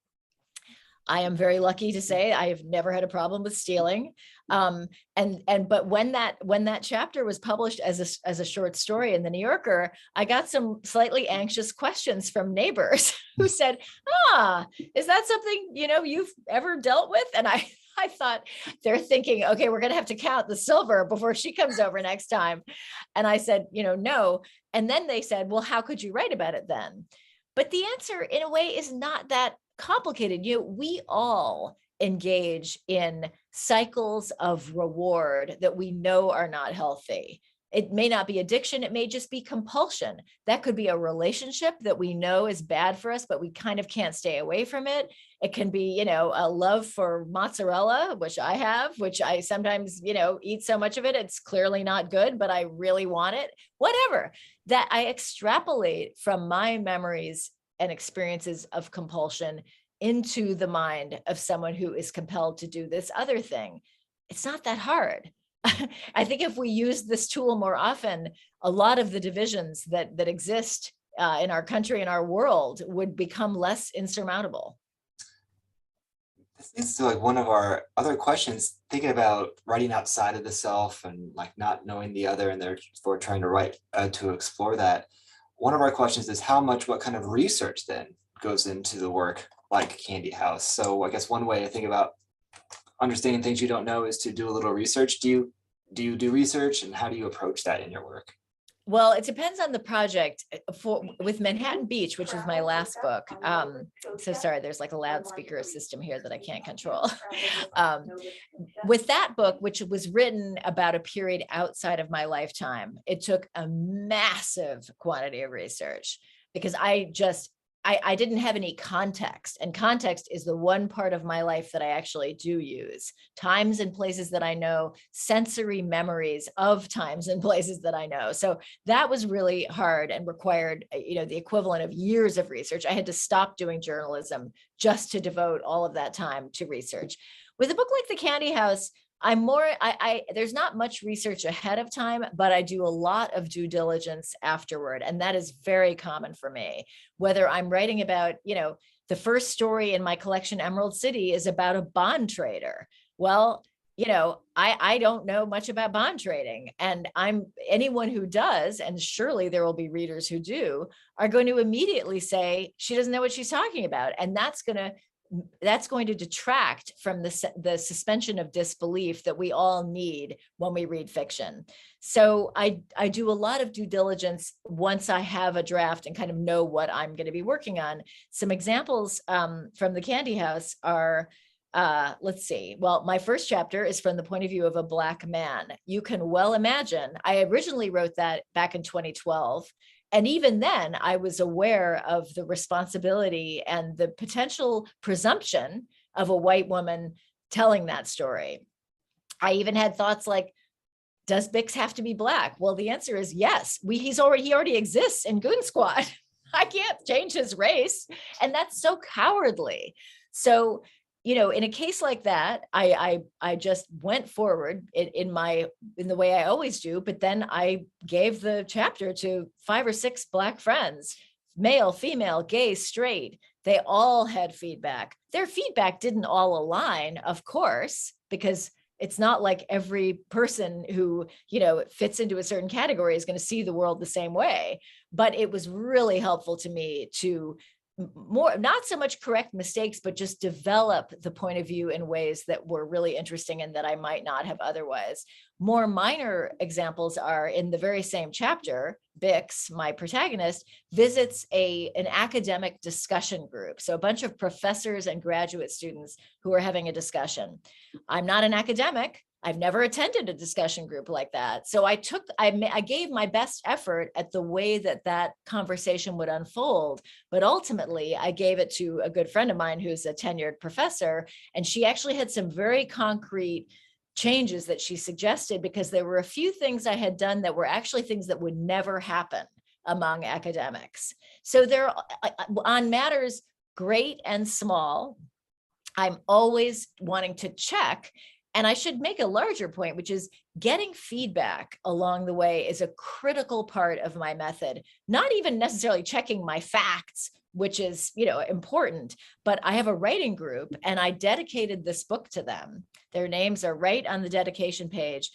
I am very lucky to say I have never had a problem with stealing. But when that chapter was published as a short story in the New Yorker, I got some slightly anxious questions from neighbors who said, is that something, you've ever dealt with? And I thought they're thinking, okay, we're going to have to count the silver before she comes over next time. And I said, no. And then they said, well, how could you write about it then? But the answer in a way is not that complicated. We all engage in cycles of reward that we know are not healthy. It may not be addiction. It may just be compulsion. That could be a relationship that we know is bad for us, but we kind of can't stay away from it. It can be, a love for mozzarella, which I have, which I sometimes, eat so much of it. It's clearly not good, but I really want it. Whatever. That I extrapolate from my memories and experiences of compulsion into the mind of someone who is compelled to do this other thing. It's not that hard. I think if we use this tool more often, a lot of the divisions that exist in our country and our world would become less insurmountable. This leads to like one of our other questions, thinking about writing outside of the self and like not knowing the other, and therefore trying to write to explore that. One of our questions is what kind of research then goes into the work like Candy House? So I guess one way to think about understanding things you don't know is to do a little research. Do you do research, and how do you approach that in your work? Well, it depends on the project. With Manhattan Beach, which is my last book. So sorry, there's like a loudspeaker system here that I can't control. With that book, which was written about a period outside of my lifetime, it took a massive quantity of research because I didn't have any context, and context is the one part of my life that I actually do use. Times and places that I know, sensory memories of times and places that I know. So that was really hard and required, the equivalent of years of research. I had to stop doing journalism just to devote all of that time to research. With a book like The Candy House, there's not much research ahead of time, but I do a lot of due diligence afterward. And that is very common for me. Whether I'm writing about, the first story in my collection, Emerald City, is about a bond trader. Well, I don't know much about bond trading, and anyone who does, and surely there will be readers who do, are going to immediately say, she doesn't know what she's talking about. And that's going to detract from the suspension of disbelief that we all need when we read fiction. So I do a lot of due diligence once I have a draft and kind of know what I'm going to be working on. Some examples from The Candy House are, let's see. Well, my first chapter is from the point of view of a Black man. You can well imagine, I originally wrote that back in 2012. And even then, I was aware of the responsibility and the potential presumption of a white woman telling that story. I even had thoughts like, does Bix have to be Black? Well, the answer is yes. He already exists in Goon Squad. I can't change his race. And that's so cowardly. So, in a case like that, I just went forward in the way I always do, but then I gave the chapter to 5 or 6 Black friends, male, female, gay, straight. They all had feedback. Their feedback didn't all align, of course, because it's not like every person who, fits into a certain category is going to see the world the same way. But it was really helpful to me to not so much correct mistakes, but just develop the point of view in ways that were really interesting and that I might not have otherwise. More minor examples are in the very same chapter. Bix, my protagonist, visits an academic discussion group. So a bunch of professors and graduate students who are having a discussion. I'm not an academic. I've never attended a discussion group like that. So I gave my best effort at the way that conversation would unfold. But ultimately, I gave it to a good friend of mine who's a tenured professor. And she actually had some very concrete changes that she suggested, because there were a few things I had done that were actually things that would never happen among academics. So there, on matters great and small, I'm always wanting to check. And I should make a larger point, which is getting feedback along the way is a critical part of my method. Not even necessarily checking my facts, which is, important, but I have a writing group and I dedicated this book to them. Their names are right on the dedication page.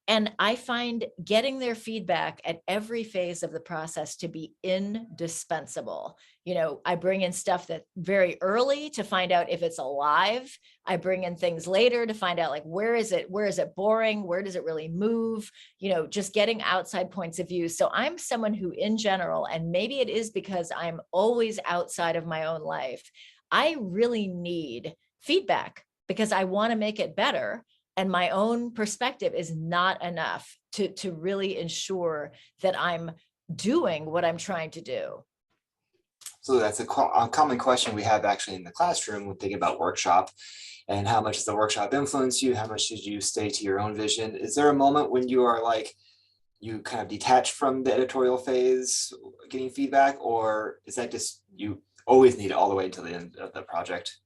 And I find getting their feedback at every phase of the process to be indispensable. I bring in stuff that very early to find out if it's alive. I bring in things later to find out, like, where is it boring? Where does it really move? Just getting outside points of view. So I'm someone who, in general, and maybe it is because I'm always outside of my own life, I really need feedback because I want to make it better. and my own perspective is not enough to really ensure that I'm doing what I'm trying to do. So that's a common question we have actually in the classroom when thinking about workshop, and how much does the workshop influence you? How much did you stay to your own vision? Is there a moment when you are like, you kind of detach from the editorial phase getting feedback, or is that just you always need it all the way until the end of the project?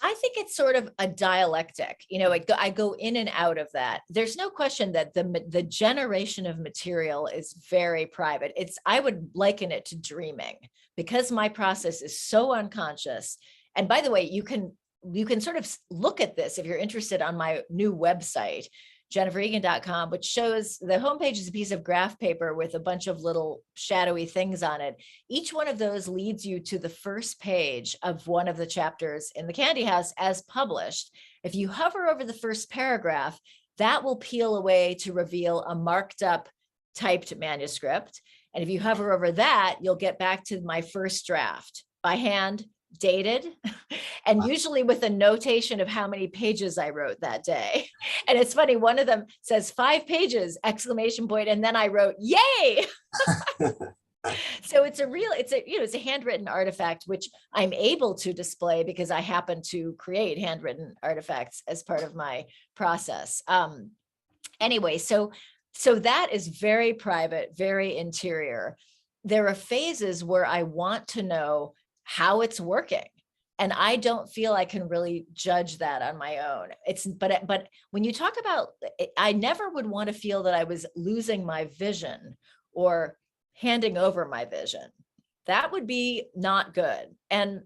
I think it's sort of a dialectic. I go in and out of that. There's no question that the generation of material is very private. I would liken it to dreaming, because my process is so unconscious. And by the way, you can sort of look at this if you're interested on my new website, jenniferegan.com, which shows the homepage is a piece of graph paper with a bunch of little shadowy things on it. Each one of those leads you to the first page of one of the chapters in the Candy House as published. If you hover over the first paragraph, that will peel away to reveal a marked up typed manuscript. And if you hover over that, you'll get back to my first draft by hand, dated, and usually with a notation of how many pages I wrote that day. And it's funny, one of them says 5 pages, exclamation point, and then I wrote, yay. So it's a handwritten artifact, which I'm able to display because I happen to create handwritten artifacts as part of my process. Anyway, so that is very private, very interior. There are phases where I want to know how it's working, and I don't feel I can really judge that on my own. But when you talk about, I never would want to feel that I was losing my vision or handing over my vision. That would be not good. And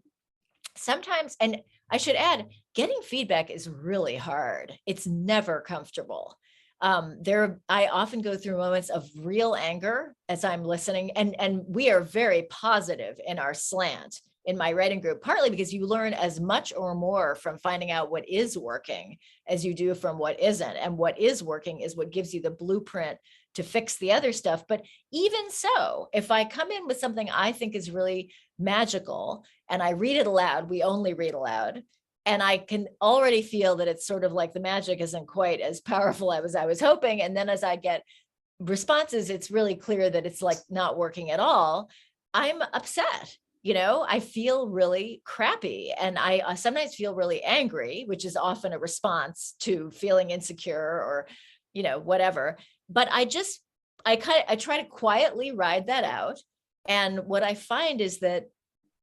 sometimes, and I should add, getting feedback is really hard. It's never comfortable. I often go through moments of real anger as I'm listening, and we are very positive in our slant in my writing group, partly because you learn as much or more from finding out what is working as you do from what isn't. And what is working is what gives you the blueprint to fix the other stuff. But even so, if I come in with something I think is really magical and I read it aloud, we only read aloud, and I can already feel that it's sort of like the magic isn't quite as powerful as I was hoping. And then as I get responses, it's really clear that it's like not working at all. I'm upset. I feel really crappy, and I sometimes feel really angry, which is often a response to feeling insecure or, whatever. But I try to quietly ride that out. And what I find is that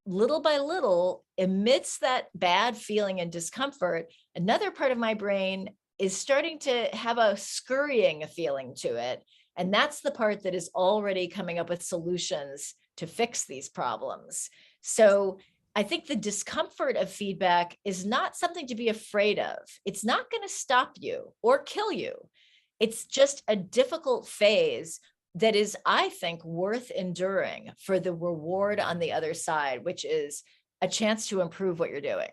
little by little, amidst that bad feeling and discomfort, another part of my brain is starting to have a scurrying feeling to it. And that's the part that is already coming up with solutions to fix these problems. So I think the discomfort of feedback is not something to be afraid of. It's not going to stop you or kill you. It's just a difficult phase that is, I think, worth enduring for the reward on the other side, which is a chance to improve what you're doing.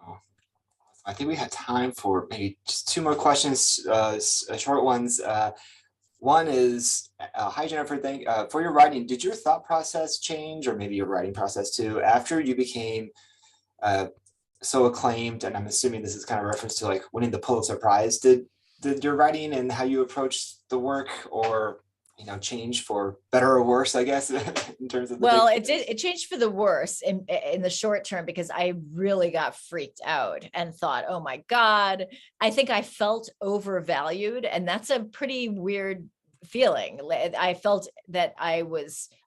Oh, I think we had time for maybe just 2 more questions, short ones. One is, hi Jennifer, for your writing, did your thought process change, or maybe your writing process too, after you became so acclaimed? And I'm assuming this is kind of a reference to like winning the Pulitzer Prize. Did your writing and how you approach the work, or change for better or worse, I guess, in terms of it changed for the worse in the short term, because I really got freaked out and thought, oh my God, I think I felt overvalued. And that's a pretty weird feeling. I felt that I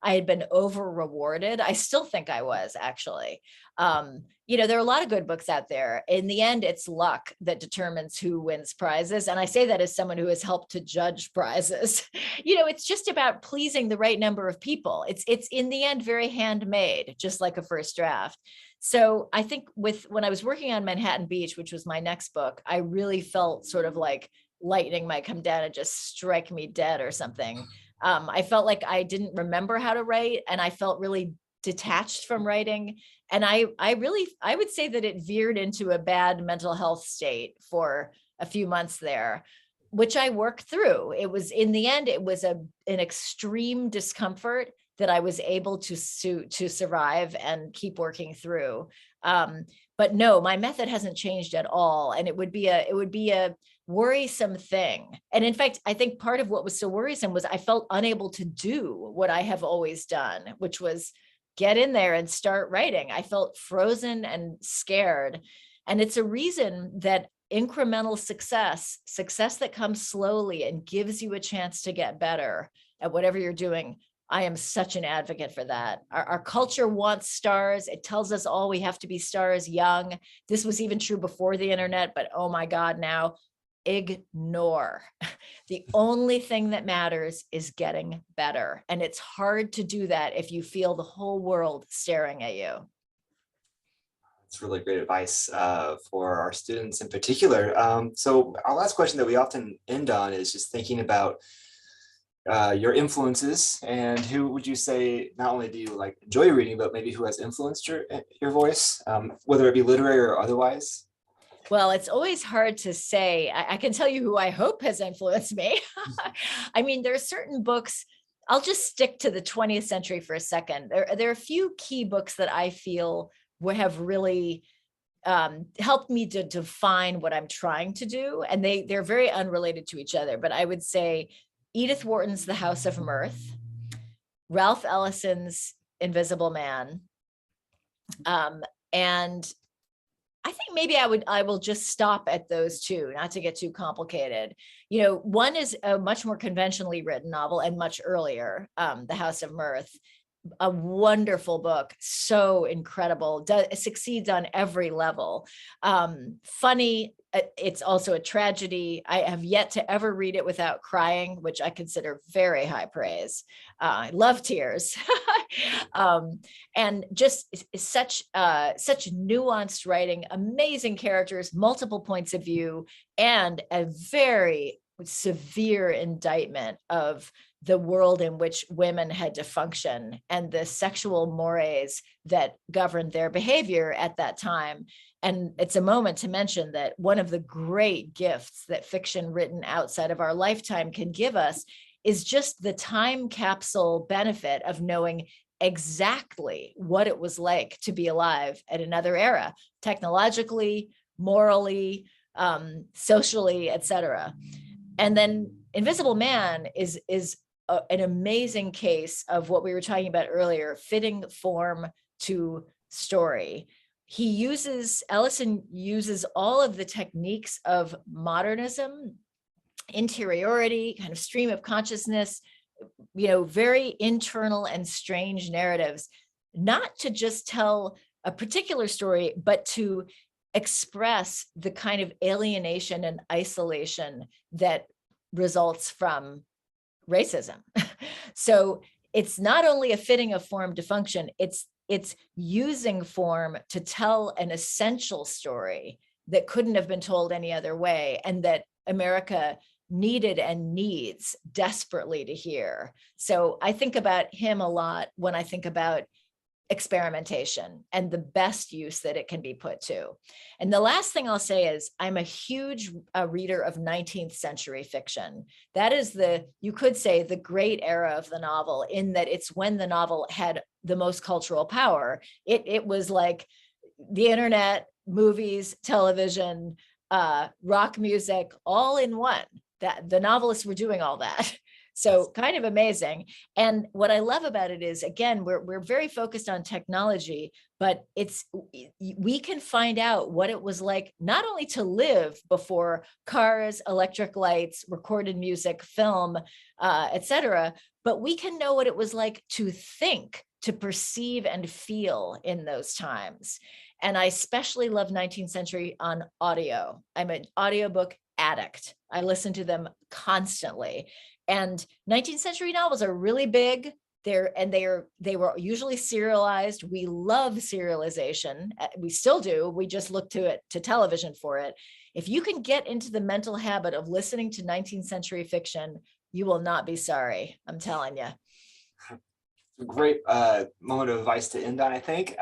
had been over rewarded. I still think I was, actually. There are a lot of good books out there. In the end, it's luck that determines who wins prizes. And I say that as someone who has helped to judge prizes. It's just about pleasing the right number of people. It's in the end very handmade, just like a first draft. So I think when I was working on Manhattan Beach, which was my next book, I really felt sort of like lightning might come down and just strike me dead or something. I felt like I didn't remember how to write, and I felt really detached from writing. And I would say that it veered into a bad mental health state for a few months there, which I worked through. It was, in the end, it was an extreme discomfort that I was able to survive and keep working through. But no, my method hasn't changed at all. And it would be a worrisome thing. And in fact, I think part of what was so worrisome was I felt unable to do what I have always done, which was get in there and start writing. I felt frozen and scared. And it's a reason that incremental success that comes slowly and gives you a chance to get better at whatever you're doing, I am such an advocate for that. Our culture wants stars. It tells us all we have to be stars young. This was even true before the internet, but oh my God, now ignore. The only thing that matters is getting better. And it's hard to do that if you feel the whole world staring at you. It's really great advice for our students in particular. So our last question that we often end on is just thinking about your influences, and who would you say not only do you like enjoy reading, but maybe who has influenced your voice, whether it be literary or otherwise? Well, it's always hard to say. I can tell you who I hope has influenced me. I mean, there are certain books. I'll just stick to the 20th century for a second. There are a few key books that I feel have really helped me to define what I'm trying to do. And they're very unrelated to each other. But I would say Edith Wharton's The House of Mirth, Ralph Ellison's Invisible Man, and I think maybe I will just stop at those two, not to get too complicated. You know, one is a much more conventionally written novel and much earlier, The House of Mirth, a wonderful book, so incredible, succeeds on every level. Funny, it's also a tragedy. I have yet to ever read it without crying, which I consider very high praise. I love tears. And just such nuanced writing, amazing characters, multiple points of view, and a very severe indictment of the world in which women had to function and the sexual mores that governed their behavior at that time. And it's a moment to mention that one of the great gifts that fiction written outside of our lifetime can give us is just the time capsule benefit of knowing exactly what it was like to be alive at another era, technologically, morally, socially, etc. And then Invisible Man is an amazing case of what we were talking about earlier, fitting form to story. Ellison uses all of the techniques of modernism, interiority, kind of stream of consciousness, you know, very internal and strange narratives, not to just tell a particular story, but to express the kind of alienation and isolation that results from racism. So it's not only a fitting of form to function, it's using form to tell an essential story that couldn't have been told any other way, and that America needed and needs desperately to hear. So I think about him a lot when I think about experimentation and the best use that it can be put to. And the last thing I'll say is I'm a huge reader of 19th century fiction. That is you could say, the great era of the novel, in that it's when the novel had the most cultural power. It was like the internet, movies, television, rock music, all in one. That the novelists were doing all that. So kind of amazing. And what I love about it is, again, we're very focused on technology, but we can find out what it was like not only to live before cars, electric lights, recorded music, film, etc., but we can know what it was like to think, to perceive and feel in those times. And I especially love 19th century on audio. I'm an audiobook addict. I listen to them constantly. And 19th century novels are really big. They were usually serialized. We love serialization. We still do. We just look to television for it. If you can get into the mental habit of listening to 19th century fiction, you will not be sorry. I'm telling you. Great moment of advice to end on, I think.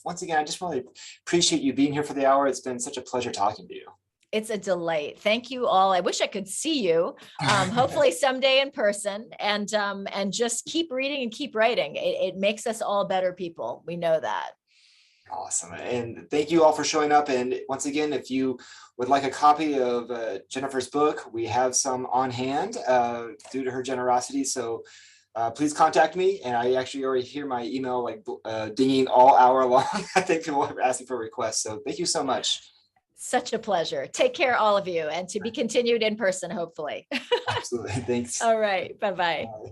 Once again, I just really appreciate you being here for the hour. It's been such a pleasure talking to you. It's a delight. Thank you all. I wish I could see you, hopefully someday in person, and just keep reading and keep writing. It makes us all better people. We know that. Awesome. And thank you all for showing up. And once again, if you would like a copy of Jennifer's book, we have some on hand due to her generosity. So please contact me. And I actually already hear my email like dinging all hour long. I think people are asking for requests. So thank you so much. Such a pleasure. Take care, all of you, and to be continued in person, hopefully. Absolutely. Thanks. All right. Bye-bye. Bye.